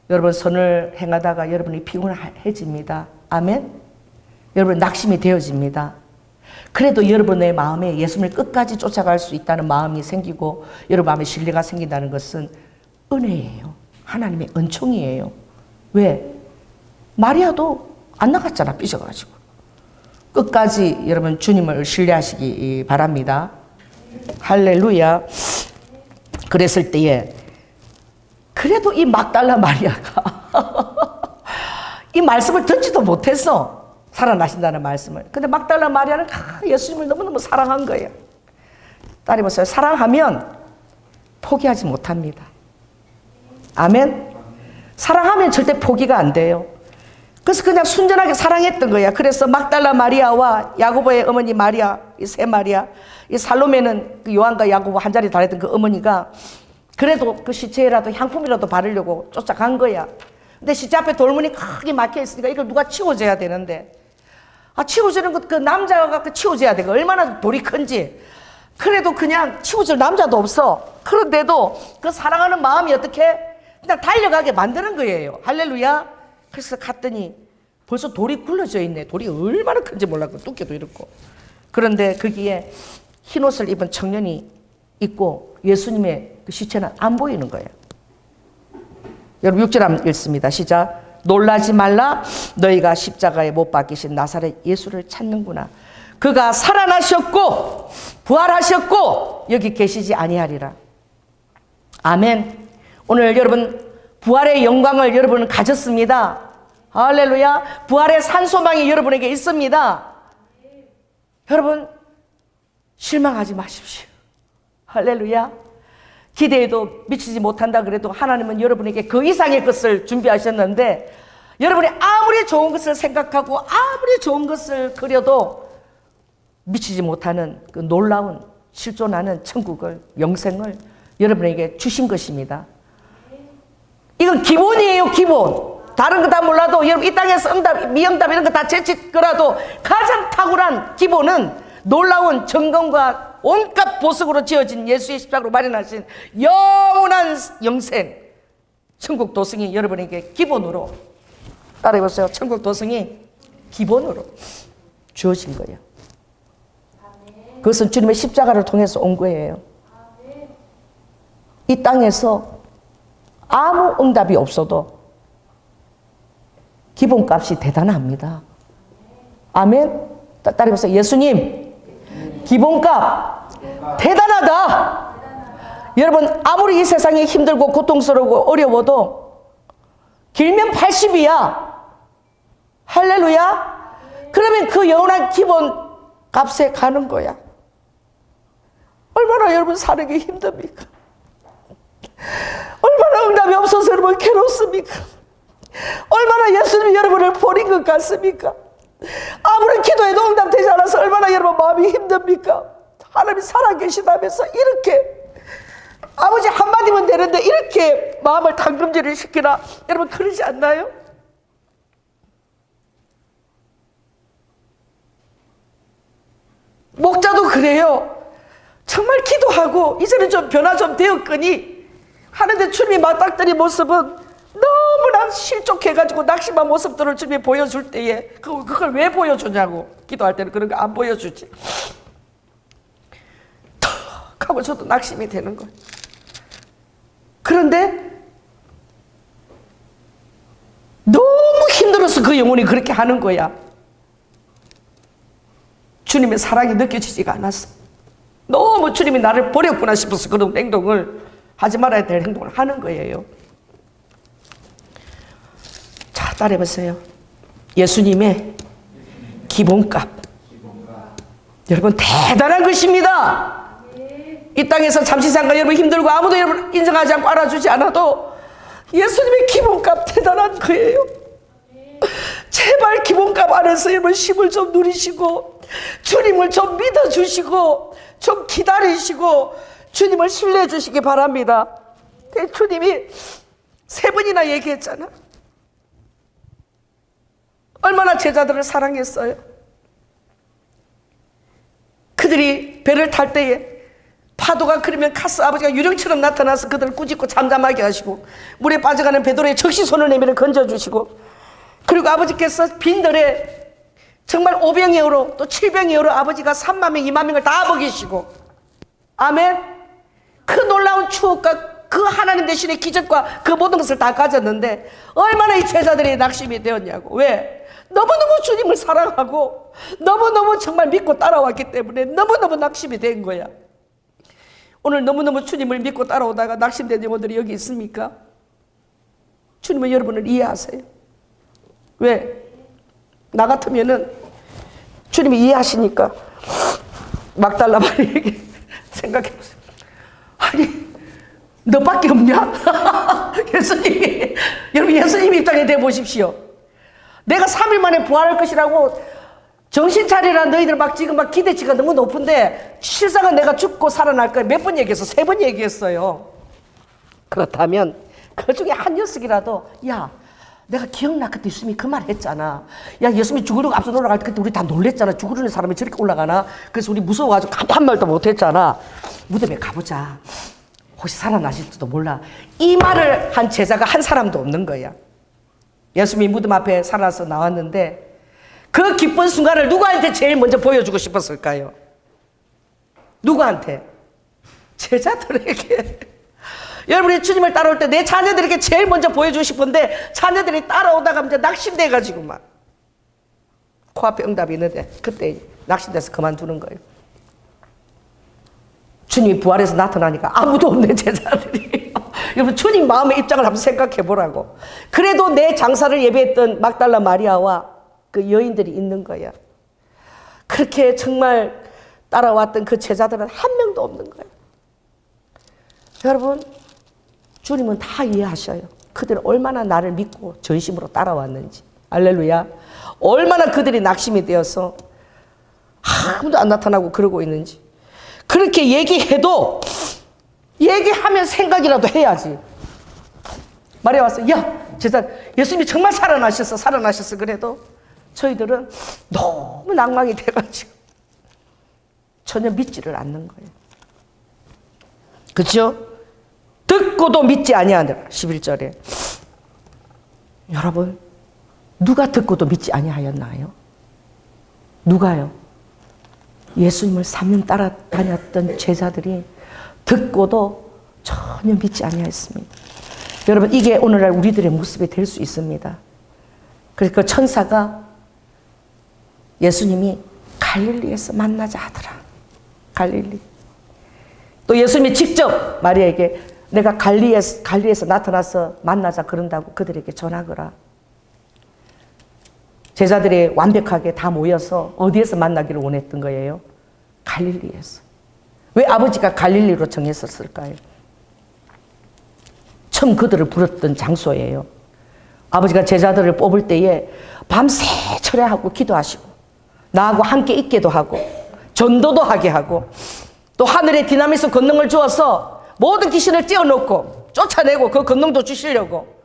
여러분, 선을 행하다가 여러분이 피곤해집니다. 아멘? 여러분, 낙심이 되어집니다. 그래도 여러분의 마음에 예수님을 끝까지 쫓아갈 수 있다는 마음이 생기고 여러분 마음에 신뢰가 생긴다는 것은 은혜예요. 하나님의 은총이에요. 왜? 마리아도 안 나갔잖아, 삐져가지고. 끝까지 여러분 주님을 신뢰하시기 바랍니다. 할렐루야. 그랬을 때에 그래도 이 막달라 마리아가 이 말씀을 듣지도 못했어. 살아나신다는 말씀을. 근데 막달라 마리아는 예수님을 너무너무 사랑한 거예요. 따라해보세요. 사랑하면 포기하지 못합니다. 아멘. 사랑하면 절대 포기가 안 돼요. 그래서 그냥 순전하게 사랑했던 거야. 그래서 막달라 마리아와 야고보의 어머니 마리아, 이 세 마리아, 이 살로메는 그 요한과 야고보 한 자리 다녔던 그 어머니가 그래도 그 시체라도 향품이라도 바르려고 쫓아간 거야. 근데 시체 앞에 돌문이 크게 막혀 있으니까 이걸 누가 치워줘야 되는데, 치워주는 것, 그 남자가 치워줘야 돼. 얼마나 돌이 큰지. 그래도 그냥 치워줄 남자도 없어. 그런데도 그 사랑하는 마음이 어떻게 그냥 달려가게 만드는 거예요. 할렐루야. 그래서 갔더니 벌써 돌이 굴러져 있네. 돌이 얼마나 큰지 몰랐고 두께도 이렇고. 그런데 거기에 흰 옷을 입은 청년이 있고 예수님의 그 시체는 안 보이는 거예요. 여러분 6절 한번 읽습니다. 시작. 놀라지 말라. 너희가 십자가에 못 박히신 나사렛 예수를 찾는구나. 그가 살아나셨고 부활하셨고 여기 계시지 아니하리라. 아멘. 오늘 여러분 부활의 영광을 여러분은 가졌습니다. 할렐루야. 부활의 산소망이 여러분에게 있습니다. 여러분 실망하지 마십시오. 할렐루야. 기대에도 미치지 못한다 그래도 하나님은 여러분에게 그 이상의 것을 준비하셨는데 여러분이 아무리 좋은 것을 생각하고 아무리 좋은 것을 그려도 미치지 못하는 그 놀라운 실존하는 천국을, 영생을 여러분에게 주신 것입니다. 이건 기본이에요, 기본. 다른 거 다 몰라도 여러분 이 땅에서 응답, 미응답 이런 거 다 제치더라도 가장 탁월한 기본은 놀라운 정금과 온갖 보석으로 지어진 예수의 십자가로 마련하신 영원한 영생, 천국 도성이 여러분에게 기본으로, 따라해보세요. 천국 도성이 기본으로 주어진 거예요. 그것은 주님의 십자가를 통해서 온 거예요. 이 땅에서 아무 응답이 없어도 기본값이 대단합니다. 아멘. 따라해보세요. 예수님 기본값 대단하다. 여러분 아무리 이 세상이 힘들고 고통스러우고 어려워도 길면 80이야. 할렐루야. 그러면 그 영원한 기본값에 가는 거야. 얼마나 여러분 사는 게 힘듭니까? 얼마나 응답이 없어서 여러분 괴롭습니까? 얼마나 예수님이 여러분을 버린 것 같습니까? 아무리 기도해도 응답되지 않아서 얼마나 여러분 마음이 힘듭니까? 하나님이 살아계시다면서 이렇게 아버지 한마디면 되는데 이렇게 마음을 당금질을 시키나? 여러분 그러지 않나요? 목자도 그래요. 정말 기도하고 이제는 좀 변화 좀 되었거니 하는데 주님이 맞닥뜨린 모습은 너무나 실족해가지고 낙심한 모습들을 주님이 보여줄 때에 그걸 왜 보여주냐고. 기도할 때는 그런 거 안 보여주지. 턱 하고 저도 낙심이 되는 거예요. 그런데 너무 힘들어서 그 영혼이 그렇게 하는 거야. 주님의 사랑이 느껴지지가 않았어. 너무 주님이 나를 버렸구나 싶어서 그런 행동을 하지 말아야 될 행동을 하는 거예요. 자, 따라해보세요. 예수님의 기본값. 여러분 대단한 것입니다. 이 땅에서 잠시 잠깐 여러분 힘들고 아무도 여러분 인정하지 않고 알아주지 않아도 예수님의 기본값 대단한 거예요. 제발 기본값 안에서 여러분 쉼을 좀 누리시고 주님을 좀 믿어주시고 좀 기다리시고 주님을 신뢰해 주시기 바랍니다. 주님이 3번이나 얘기했잖아. 얼마나 제자들을 사랑했어요. 그들이 배를 탈 때에 파도가 그러면 카스 아버지가 유령처럼 나타나서 그들을 꾸짖고 잠잠하게 하시고 물에 빠져가는 베드로의 적시 손을 내밀어 건져주시고 그리고 아버지께서 빈들에 정말 5병의 으로 또 7병의 으로 아버지가 3만 명 2만 명을 다 먹이시고 아멘. 그 놀라운 추억과 그 하나님 대신의 기적과 그 모든 것을 다 가졌는데 얼마나 이 제자들이 낙심이 되었냐고. 왜? 너무너무 주님을 사랑하고 너무너무 정말 믿고 따라왔기 때문에 너무너무 낙심이 된 거야. 오늘 너무너무 주님을 믿고 따라오다가 낙심된 영혼들이 여기 있습니까? 주님은 여러분을 이해하세요. 왜? 나 같으면은 주님이 이해하시니까 막달라 마리에게 생각해보세요. 아니 너밖에 없냐? 예수님이 여러분 예수님 입장에 대보십시오. 내가 3일 만에 부활할 것이라고 정신 차리라. 너희들 막 지금 막 기대치가 너무 높은데 실상은 내가 죽고 살아날 거야. 몇 번 얘기했어? 3번 얘기했어요. 그렇다면 그 중에 한 녀석이라도 야 내가 기억나 그때 예수님이 그 말 했잖아. 야 예수님이 죽으려고 앞서 올라갈 때 그때 우리 다 놀랬잖아. 죽으려는 사람이 저렇게 올라가나? 그래서 우리 무서워가지고 한 말도 못했잖아. 무덤에 가보자. 혹시 살아나실지도 몰라. 이 말을 한 제자가 한 사람도 없는 거야. 예수님이 무덤 앞에 살아서 나왔는데 그 기쁜 순간을 누구한테 제일 먼저 보여주고 싶었을까요? 누구한테? 제자들에게. 여러분이 주님을 따라올 때 내 자녀들에게 제일 먼저 보여주고 싶은데 자녀들이 따라오다가 이제 낙심돼가지고 막 코앞에 응답이 있는데 그때 낙심돼서 그만두는 거예요. 주님이 부활해서 나타나니까 아무도 없네 제자들이. 여러분 주님 마음의 입장을 한번 생각해 보라고. 그래도 내 장사를 예배했던 막달라 마리아와 그 여인들이 있는 거야. 그렇게 정말 따라왔던 그 제자들은 한 명도 없는 거예요. 여러분 주님은 다 이해하셔요. 그들은 얼마나 나를 믿고 전심으로 따라왔는지. 할렐루야. 얼마나 그들이 낙심이 되어서 아무도 안 나타나고 그러고 있는지. 그렇게 얘기해도 얘기하면 생각이라도 해야지. 말해 왔어. 야 제자 예수님이 정말 살아나셨어. 그래도 저희들은 너무 낭망이 돼가지고 전혀 믿지를 않는 거예요. 그렇죠? 듣고도 믿지 아니하느라. 11절에 여러분 누가 듣고도 믿지 아니하였나요? 누가요? 예수님을 3년 따라다녔던 제자들이 듣고도 전혀 믿지 아니하였습니다. 여러분 이게 오늘날 우리들의 모습이 될 수 있습니다. 그래서 그 천사가 예수님이 갈릴리에서 만나자 하더라. 갈릴리. 또 예수님이 직접 마리아에게 내가 갈릴리에서 나타나서 만나자 그런다고 그들에게 전하거라. 제자들이 완벽하게 다 모여서 어디에서 만나기를 원했던 거예요? 갈릴리에서. 왜 아버지가 갈릴리로 정했었을까요? 처음 그들을 부르던 장소예요. 아버지가 제자들을 뽑을 때에 밤새 철야하고 기도하시고 나하고 함께 있게도 하고 전도도 하게 하고 또 하늘의 디나미스 권능을 주어서 모든 귀신을 떼어놓고 쫓아내고 그 권능도 주시려고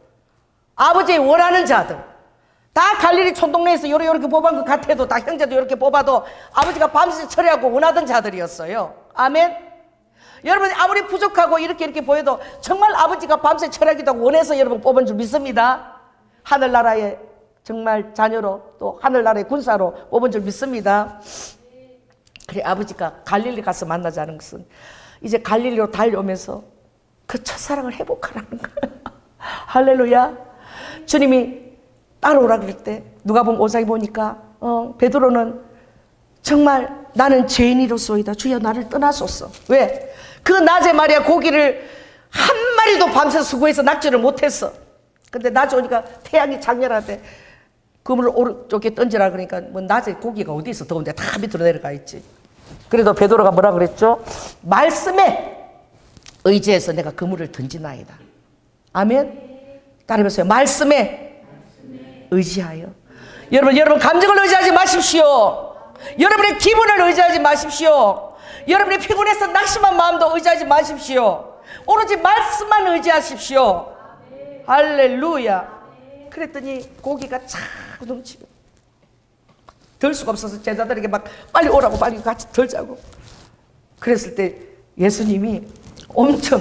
아버지의 원하는 자들 다 갈릴리 촌동네에서 요렇게 뽑은 것 같아도 다 형제도 이렇게 뽑아도 아버지가 밤새 처리하고 원하던 자들이었어요. 아멘. 여러분 아무리 부족하고 이렇게 보여도 정말 아버지가 밤새 처리하기도 하고 원해서 여러분 뽑은 줄 믿습니다. 하늘나라의 정말 자녀로 또 하늘나라의 군사로 뽑은 줄 믿습니다. 그래 아버지가 갈릴리 가서 만나자는 것은 이제 갈릴리로 달려오면서 그 첫사랑을 회복하라는 거예요. 할렐루야. 주님이 따라오라 그럴 때 누가 보면 5장에 보니까 베드로는 정말 나는 죄인이로소이다. 주여 나를 떠나소서. 왜? 그 낮에 말이야 고기를 한 마리도 밤새 수고해서 낚지를 못했어. 근데 낮에 오니까 태양이 장렬하대. 그물을 오른쪽에 던지라 그러니까 뭐 낮에 고기가 어디 있어 더운데 다 밑으로 내려가 있지. 그래도 베드로가 뭐라 그랬죠? 말씀에 의지해서 내가 그물을 던지나이다. 아멘. 따라해보세요. 말씀에 의지하여. 여러분 감정을 의지하지 마십시오. 여러분의 기분을 의지하지 마십시오. 여러분의 피곤해서 낙심한 마음도 의지하지 마십시오. 오로지 말씀만 의지하십시오. 할렐루야. 그랬더니 고기가 쫙 넘치고 들 수가 없어서 제자들에게 막 빨리 오라고 빨리 같이 덜자고 그랬을 때 예수님이 엄청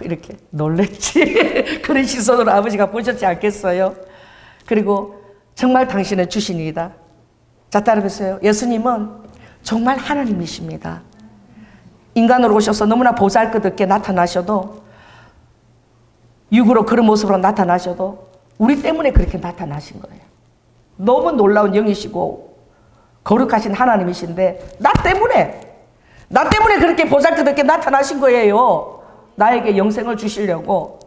이렇게 놀랬지. 그런 시선으로 아버지가 보셨지 않겠어요? 그리고 정말 당신은 주신이다. 자 따라해보세요. 예수님은 정말 하나님이십니다. 인간으로 오셔서 너무나 보잘것없게 나타나셔도 육으로 그런 모습으로 나타나셔도 우리 때문에 그렇게 나타나신 거예요. 너무 놀라운 영이시고 거룩하신 하나님이신데 나 때문에 그렇게 보잘것없게 나타나신 거예요. 나에게 영생을 주시려고.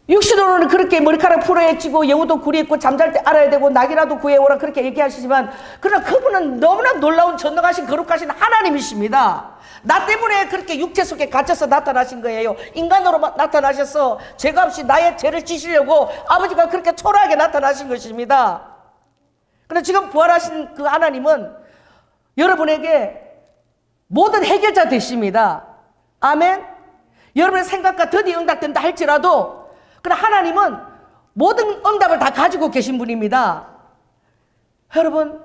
육신으로는 그렇게 머리카락 풀어헤치고 영혼도 구리했고 잠잘 때 알아야 되고 낙이라도 구해오라 그렇게 얘기하시지만 그러나 그분은 너무나 놀라운 전능하신 거룩하신 하나님이십니다. 나 때문에 그렇게 육체 속에 갇혀서 나타나신 거예요. 인간으로 나타나셔서 죄가 없이 나의 죄를 지시려고 아버지가 그렇게 초라하게 나타나신 것입니다. 그런데 지금 부활하신 그 하나님은 여러분에게 모든 해결자 되십니다. 아멘. 여러분의 생각과 더디 응답된다 할지라도 그러나 하나님은 모든 응답을 다 가지고 계신 분입니다. 여러분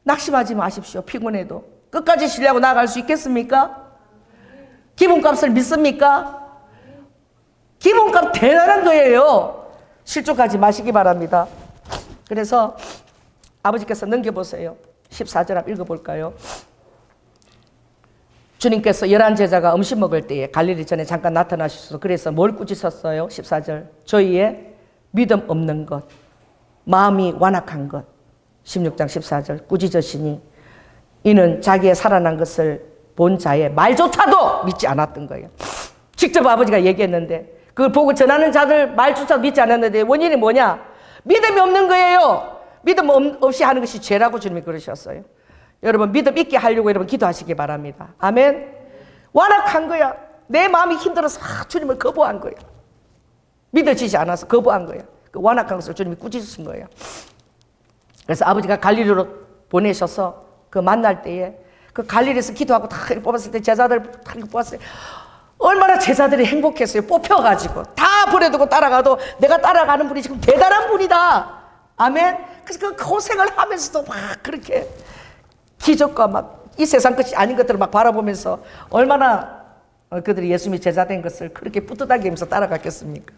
낙심하지 마십시오. 피곤해도 끝까지 신뢰하고 나아갈 수 있겠습니까? 기본값을 믿습니까? 기본값 대단한 거예요. 실족하지 마시기 바랍니다. 그래서 아버지께서 넘겨보세요. 14절 한번 읽어볼까요? 주님께서 11제자가 음식 먹을 때에 갈릴리 전에 잠깐 나타나셔서 그래서 뭘 꾸짖었어요? 14절 저희의 믿음 없는 것, 마음이 완악한 것. 16장 14절 꾸짖으시니 이는 자기의 살아난 것을 본 자의 말조차도 믿지 않았던 거예요. 직접 아버지가 얘기했는데 그걸 보고 전하는 자들 말조차도 믿지 않았는데 원인이 뭐냐? 믿음이 없는 거예요. 믿음 없이 하는 것이 죄라고 주님이 그러셨어요. 여러분 믿음 있게 하려고 여러분 기도하시기 바랍니다. 아멘. 완악한 거야. 내 마음이 힘들어서 주님을 거부한 거야. 믿어지지 않아서 거부한 거야. 그 완악한 것을 주님이 꾸짖으신 거예요. 그래서 아버지가 갈릴리로 보내셔서 그 만날 때에 그 갈릴리에서 기도하고 다 뽑았을 때 제자들 다 뽑았어요. 얼마나 제자들이 행복했어요. 뽑혀가지고 다 버려두고 따라가도 내가 따라가는 분이 지금 대단한 분이다. 아멘. 그래서 그 고생을 하면서도 막 그렇게 기적과 막 이 세상 것이 아닌 것들을 막 바라보면서 얼마나 그들이 예수님이 제자된 것을 그렇게 뿌듯하게 하면서 따라갔겠습니까?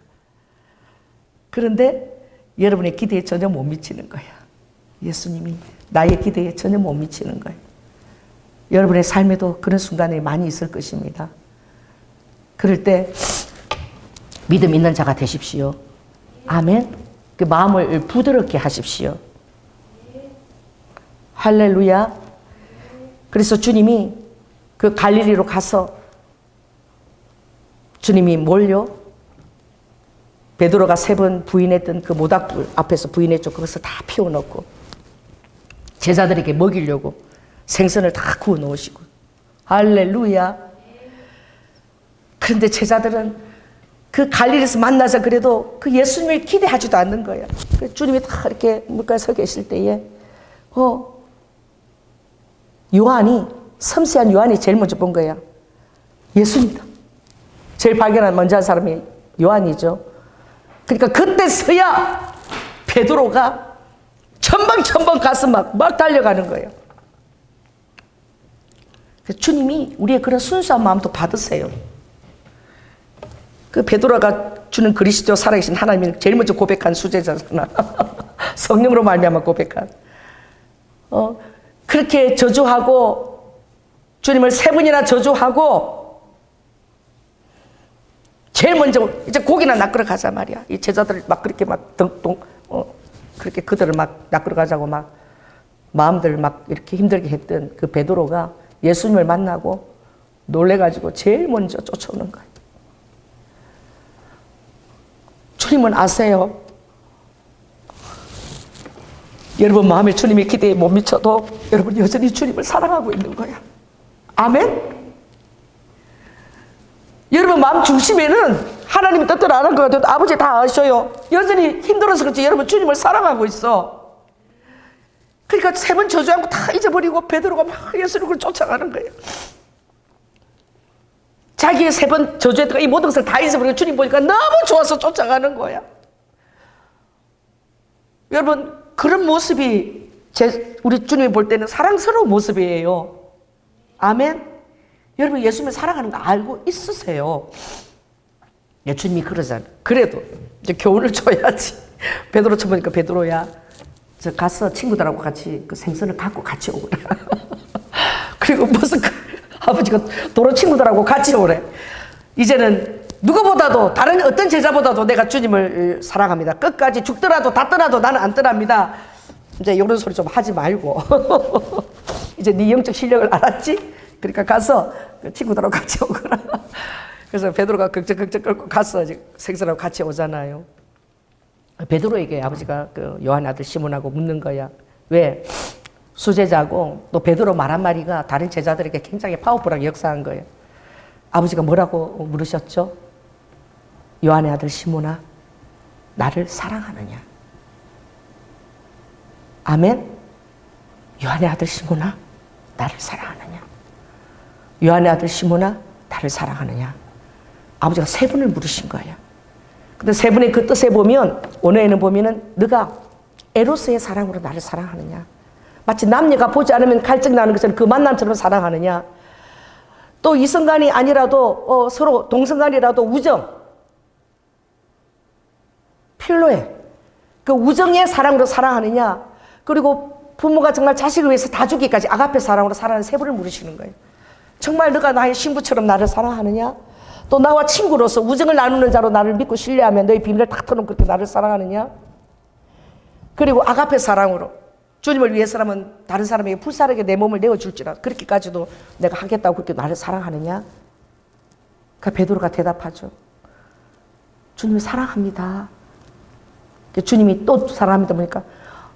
그런데 여러분의 기대에 전혀 못 미치는 거야. 예수님이 나의 기대에 전혀 못 미치는 거예요. 여러분의 삶에도 그런 순간이 많이 있을 것입니다. 그럴 때 믿음 있는 자가 되십시오. 아멘. 그 마음을 부드럽게 하십시오. 할렐루야. 그래서 주님이 그 갈릴리로 가서 주님이 뭘요? 베드로가 3번 부인했던 그 모닥불 앞에서 부인했죠. 그것을 다 피워놓고 제자들에게 먹이려고 생선을 다 구워 놓으시고. 할렐루야. 그런데 제자들은 그 갈릴리에서 만나서 그래도 그 예수님을 기대하지도 않는 거야. 주님이 다 이렇게 물가에 서 계실 때에 요한이 섬세한 요한이 제일 먼저 본 거야. 예수님이다. 제일 발견한 먼저 한 사람이 요한이죠. 그러니까 그때서야 베드로가 첨벙첨벙 가서 막 달려가는 거예요. 주님이 우리의 그런 순수한 마음도 받으세요. 그 베드로가 주는 그리스도 살아계신 하나님을 제일 먼저 고백한 수제자잖아. 성령으로 말미암아 고백한. 그렇게 저주하고 주님을 3번이나 저주하고 제일 먼저 이제 고기나 낚으러 가자 말이야. 이 제자들 막 그렇게 막 그렇게 그들을 막 낚으러 가자고 막 마음들 막 이렇게 힘들게 했던 그 베드로가 예수님을 만나고 놀래가지고 제일 먼저 쫓아오는 거예요. 주님은 아세요? 여러분 마음에 주님의 기대에 못 미쳐도 여러분 여전히 주님을 사랑하고 있는 거야. 아멘? 여러분 마음 중심에는 하나님의 뜻대로 안 한 것 같아도 아버지 다 아셔요. 여전히 힘들어서 그렇지 여러분 주님을 사랑하고 있어. 그러니까 3번 저주한 거 다 잊어버리고 베드로가 막 예수님을 쫓아가는 거예요. 자기의 3번 저주했다가 이 모든 것을 다 잊어버리고 주님 보니까 너무 좋아서 쫓아가는 거야. 여러분 그런 모습이 우리 주님이 볼 때는 사랑스러운 모습이에요. 아멘? 여러분 예수님을 사랑하는 거 알고 있으세요. 주님이 그러잖아요. 그래도 이제 교훈을 줘야지. 베드로 쳐보니까 베드로야 저 가서 친구들하고 같이 그 생선을 갖고 같이 오래. 그리고 무슨 아버지가 도로 친구들하고 같이 오래. 이제는 누구보다도 다른 어떤 제자보다도 내가 주님을 사랑합니다. 끝까지 죽더라도 다 떠나도 나는 안 떠납니다. 이제 이런 소리 좀 하지 말고 이제 네 영적 실력을 알았지? 그러니까 가서 그 친구들하고 같이 오거라. 그래서 베드로가 걱정 끌고 가서 생선하고 같이 오잖아요. 베드로에게 아버지가 그 요한 아들 시몬하고 묻는 거야. 왜? 수제자고 또 베드로 말 한마디가 다른 제자들에게 굉장히 파워풀하게 역사한 거예요. 아버지가 뭐라고 물으셨죠? 요한의 아들 시몬아, 나를 사랑하느냐? 아멘? 요한의 아들 시몬아, 나를 사랑하느냐? 요한의 아들 시몬아, 나를 사랑하느냐? 아버지가 3번을 물으신 거예요. 근데 3번의 그 뜻에 보면 원어에는 보면은 너가 에로스의 사랑으로 나를 사랑하느냐? 마치 남녀가 보지 않으면 갈증 나는 것처럼 그 만남처럼 사랑하느냐? 또 이성간이 아니라도 서로 동성간이라도 우정, 필로에 그 우정의 사랑으로 사랑하느냐? 그리고 부모가 정말 자식을 위해서 다 주기까지 아가페 사랑으로 사랑하는 3번을 물으시는 거예요. 정말 너가 나의 신부처럼 나를 사랑하느냐? 또 나와 친구로서 우정을 나누는 자로 나를 믿고 신뢰하면 너의 비밀을 탁 터놓고 그렇게 나를 사랑하느냐? 그리고 아가페 사랑으로 주님을 위해서라면 다른 사람에게 불사르게 내 몸을 내어줄지라도 그렇게까지도 내가 하겠다고 그렇게 나를 사랑하느냐? 그 베드로가 대답하죠. 주님을 사랑합니다. 주님이 또 사랑합니다 보니까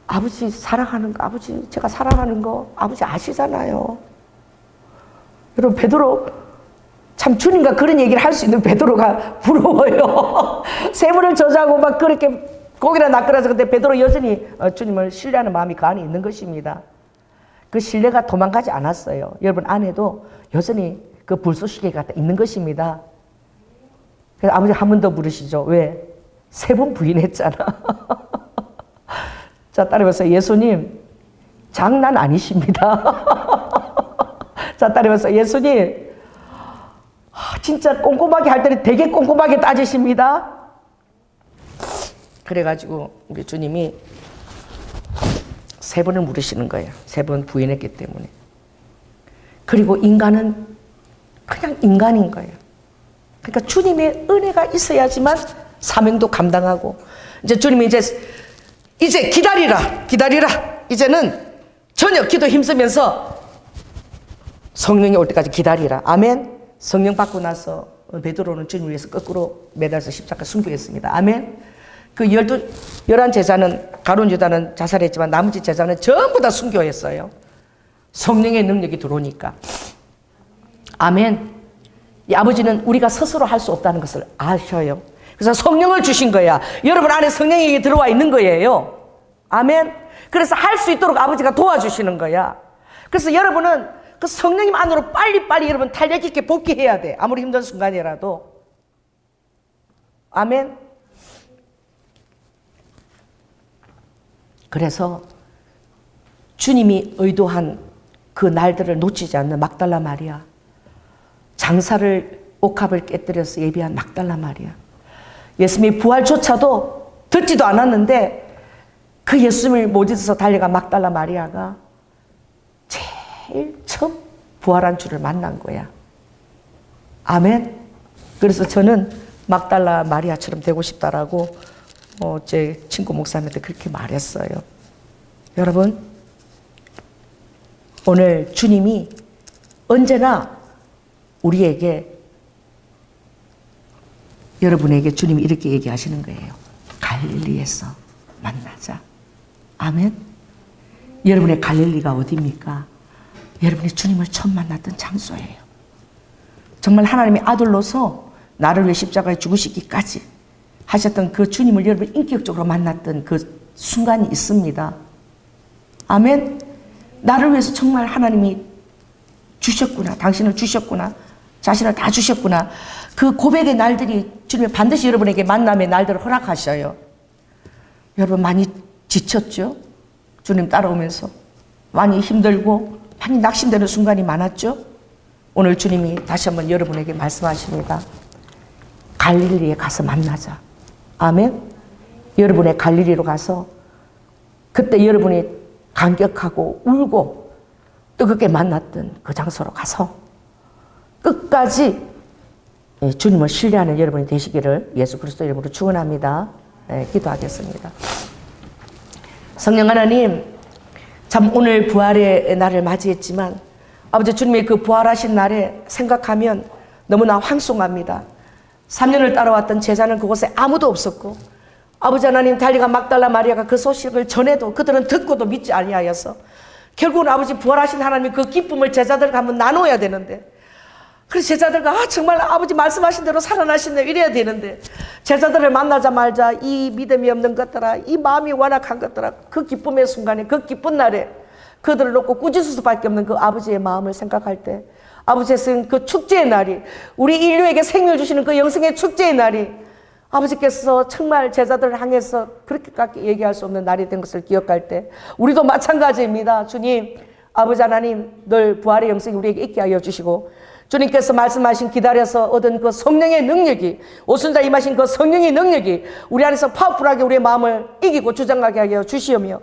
아버지 사랑하는 거, 아버지 제가 사랑하는 거 아버지 아시잖아요. 여러분 베드로 참 주님과 그런 얘기를 할 수 있는 베드로가 부러워요. 3번을 저주하고 막 그렇게 고기나 낚으라서 근데 베드로 여전히 주님을 신뢰하는 마음이 그 안에 있는 것입니다. 그 신뢰가 도망가지 않았어요. 여러분 안에도 여전히 그 불쏘시개가 있는 것입니다. 그래서 아버지 한 번 더 물으시죠. 왜? 3번 부인했잖아. 자, 따라해보세요. 예수님 장난 아니십니다. 자, 따라해보세요. 예수님 진짜 꼼꼼하게 할 때는 되게 꼼꼼하게 따지십니다. 그래가지고 우리 주님이 3번을 물으시는 거예요. 3번 부인했기 때문에. 그리고 인간은 그냥 인간인 거예요. 그러니까 주님의 은혜가 있어야지만 사명도 감당하고 이제 주님이 이제 기다리라. 이제는 저녁 기도 힘쓰면서 성령이 올 때까지 기다리라. 아멘. 성령 받고 나서 베드로는 주님을 위해서 거꾸로 매달려서 십자가 순교했습니다. 아멘. 그 11 제자는 가룟 유다는 자살했지만 나머지 제자는 전부 다 순교했어요. 성령의 능력이 들어오니까. 아멘. 이 아버지는 우리가 스스로 할 수 없다는 것을 아셔요. 그래서 성령을 주신 거야. 여러분 안에 성령이 들어와 있는 거예요. 아멘. 그래서 할 수 있도록 아버지가 도와주시는 거야. 그래서 여러분은 그 성령님 안으로 빨리빨리 여러분 탄력 있게 복귀해야 돼. 아무리 힘든 순간이라도. 아멘. 그래서 주님이 의도한 그 날들을 놓치지 않는 막달라 마리아, 장사를 옥합을 깨뜨려서 예비한 막달라 마리아, 예수님의 부활조차도 듣지도 않았는데 그 예수님을 못 잊어서 달려간 막달라 마리아가 제일 처음 부활한 주를 만난 거야. 아멘. 그래서 저는 막달라 마리아처럼 되고 싶다라고 제 친구 목사님한테 그렇게 말했어요. 여러분, 오늘 주님이 언제나 우리에게, 여러분에게 주님이 이렇게 얘기하시는 거예요. 갈릴리에서 만나자. 아멘. 여러분의 갈릴리가 어디입니까? 여러분이 주님을 처음 만났던 장소예요. 정말 하나님의 아들로서 나를 위해 십자가에 죽으시기까지 하셨던 그 주님을 여러분 인격적으로 만났던 그 순간이 있습니다. 아멘. 나를 위해서 정말 하나님이 주셨구나, 당신을 주셨구나, 자신을 다 주셨구나. 그 고백의 날들이 주님이 반드시 여러분에게 만남의 날들을 허락하셔요. 여러분 많이 지쳤죠? 주님 따라오면서 많이 힘들고 많이 낙심되는 순간이 많았죠? 오늘 주님이 다시 한번 여러분에게 말씀하십니다. 갈릴리에 가서 만나자. 아멘. 여러분의 갈릴리로 가서 그때 여러분이 감격하고 울고 뜨겁게 만났던 그 장소로 가서 끝까지 주님을 신뢰하는 여러분이 되시기를 예수 그리스도 이름으로 축원합니다. 기도하겠습니다. 성령 하나님, 참 오늘 부활의 날을 맞이했지만 아버지 주님의 그 부활하신 날에 생각하면 너무나 황송합니다. 3년을 따라왔던 제자는 그곳에 아무도 없었고 아버지 하나님 달려간 막달라 마리아가 그 소식을 전해도 그들은 듣고도 믿지 아니하여서 결국은 아버지 부활하신 하나님의 그 기쁨을 제자들과 한번 나눠야 되는데, 그래서 제자들과 정말 아버지 말씀하신 대로 살아나신다 이래야 되는데 제자들을 만나자마자 이 믿음이 없는 것들아, 이 마음이 완악한 것들아, 그 기쁨의 순간에, 그 기쁜 날에 그들을 놓고 꾸짖을 수밖에 없는 그 아버지의 마음을 생각할 때, 아버지의 그 축제의 날이, 우리 인류에게 생명을 주시는 그 영생의 축제의 날이 아버지께서 정말 제자들을 향해서 그렇게까지 얘기할 수 없는 날이 된 것을 기억할 때 우리도 마찬가지입니다. 주님, 아버지 하나님, 늘 부활의 영생이 우리에게 있게 하여 주시고 주님께서 말씀하신 기다려서 얻은 그 성령의 능력이, 오순자 임하신 그 성령의 능력이 우리 안에서 파워풀하게 우리의 마음을 이기고 주장하게 하여 주시오며,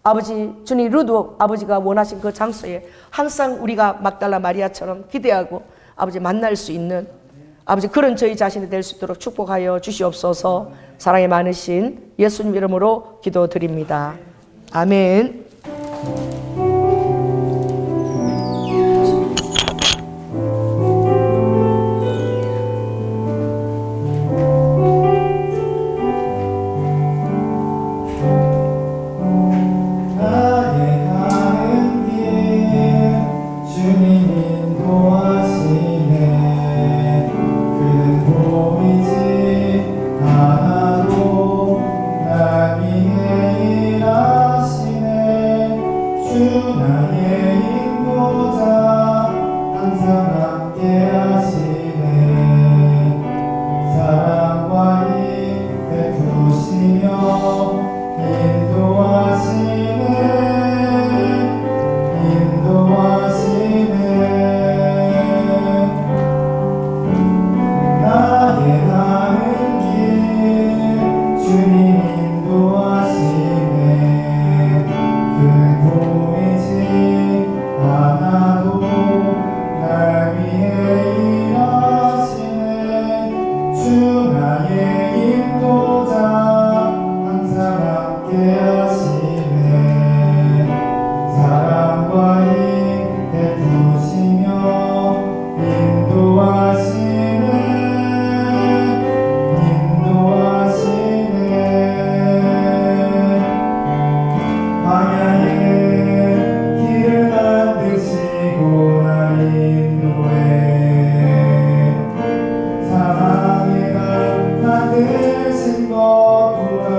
아버지 주님 루도 아버지가 원하신 그 장소에 항상 우리가 막달라 마리아처럼 기대하고 아버지 만날 수 있는 아버지 그런 저희 자신이 될 수 있도록 축복하여 주시옵소서. 사랑이 많으신 예수님 이름으로 기도드립니다. 아멘. 사랑의 강 만드신 거구나.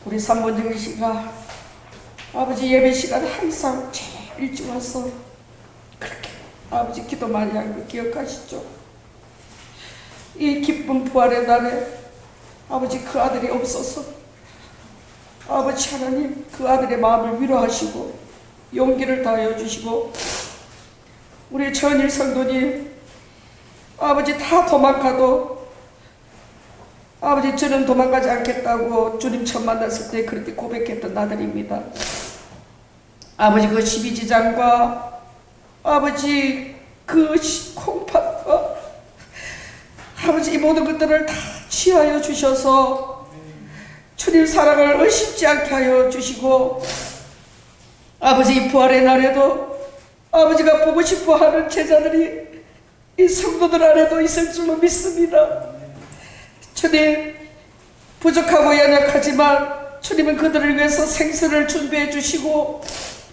우리 삼본정 씨가 아버지 예배 시간 항상 제일 일찍 와서 그렇게 아버지 기도 많이 한 거 기억하시죠? 이 기쁜 부활의 날에 아버지 그 아들이 없어서 아버지 하나님 그 아들의 마음을 위로하시고 용기를 다하여 주시고 우리 전일 성도님 아버지 다 도망가도 아버지 저는 도망가지 않겠다고 주님 처음 만났을 때 그렇게 고백했던 아들입니다. 아버지 그 12지장과 아버지 그 콩팥과 아버지 이 모든 것들을 다 취하여 주셔서 주님 사랑을 의심지 않게 하여 주시고 아버지 이 부활의 날에도 아버지가 보고 싶어하는 제자들이 이 성도들 안에도 있을 줄로 믿습니다. 주님 부족하고 연약하지만 주님은 그들을 위해서 생수를 준비해 주시고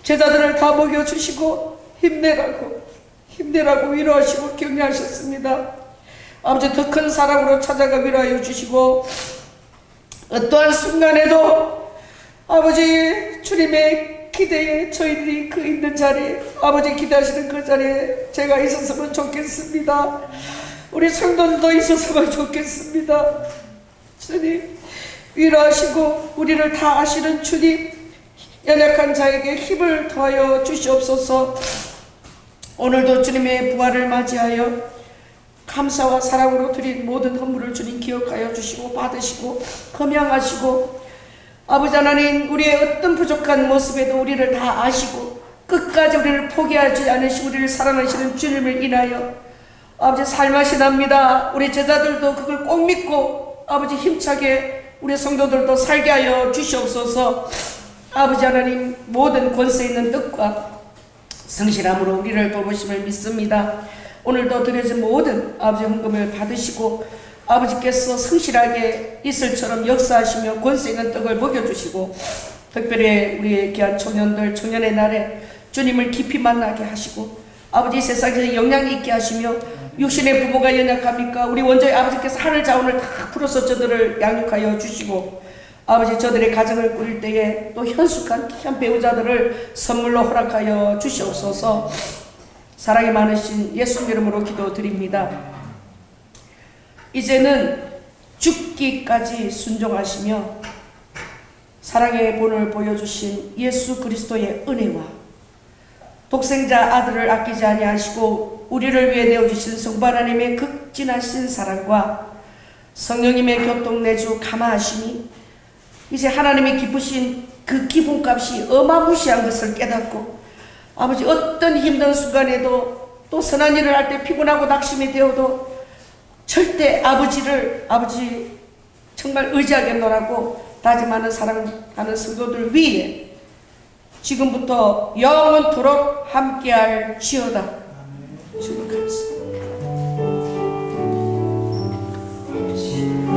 제자들을 다 먹여주시고 힘내라고 위로하시고 격려하셨습니다. 아버지 더 큰 사랑으로 찾아가 위로하여 주시고 어떠한 순간에도 아버지 주님의 기대에 저희들이 그 있는 자리에 아버지 기대하시는 그 자리에 제가 있었으면 좋겠습니다. 우리 성도들도 있었으면 좋겠습니다. 주님 위로하시고 우리를 다 아시는 주님 연약한 자에게 힘을 더하여 주시옵소서. 오늘도 주님의 부활을 맞이하여 감사와 사랑으로 드린 모든 헌물을 주님 기억하여 주시고 받으시고 검양하시고 아버지 하나님 우리의 어떤 부족한 모습에도 우리를 다 아시고 끝까지 우리를 포기하지 않으시고 우리를 사랑하시는 주님을 인하여 아버지 살맛이 납니다. 우리 제자들도 그걸 꼭 믿고 아버지 힘차게 우리 성도들도 살게 하여 주시옵소서. 아버지 하나님 모든 권세 있는 뜻과 성실함으로 우리를 돌보심을 믿습니다. 오늘도 드려진 모든 아버지 헌금을 받으시고 아버지께서 성실하게 이슬처럼 역사하시며 권세 있는 떡을 먹여주시고 특별히 우리의 귀한 청년들 청년의 날에 주님을 깊이 만나게 하시고 아버지 세상에서 영향이 있게 하시며 육신의 부모가 연약합니까? 우리 원조의 아버지께서 하늘 자원을 다 풀어서 저들을 양육하여 주시고 아버지 저들의 가정을 꾸릴 때에 또 현숙한 귀한 배우자들을 선물로 허락하여 주시옵소서. 사랑이 많으신 예수님 이름으로 기도드립니다. 이제는 죽기까지 순종하시며 사랑의 본을 보여주신 예수 그리스도의 은혜와 독생자 아들을 아끼지 아니하시고 우리를 위해 내어주신 성부 하나님의 극진하신 사랑과 성령님의 교통내주 감화하심이 이제 하나님이 기쁘신 그 기본값이 어마무시한 것을 깨닫고 아버지 어떤 힘든 순간에도 또 선한 일을 할 때 피곤하고 낙심이 되어도 절대 아버지 정말 의지하겠노라고 다짐하는 사랑하는 성도들 위에 지금부터 영원토록 함께할 지어다.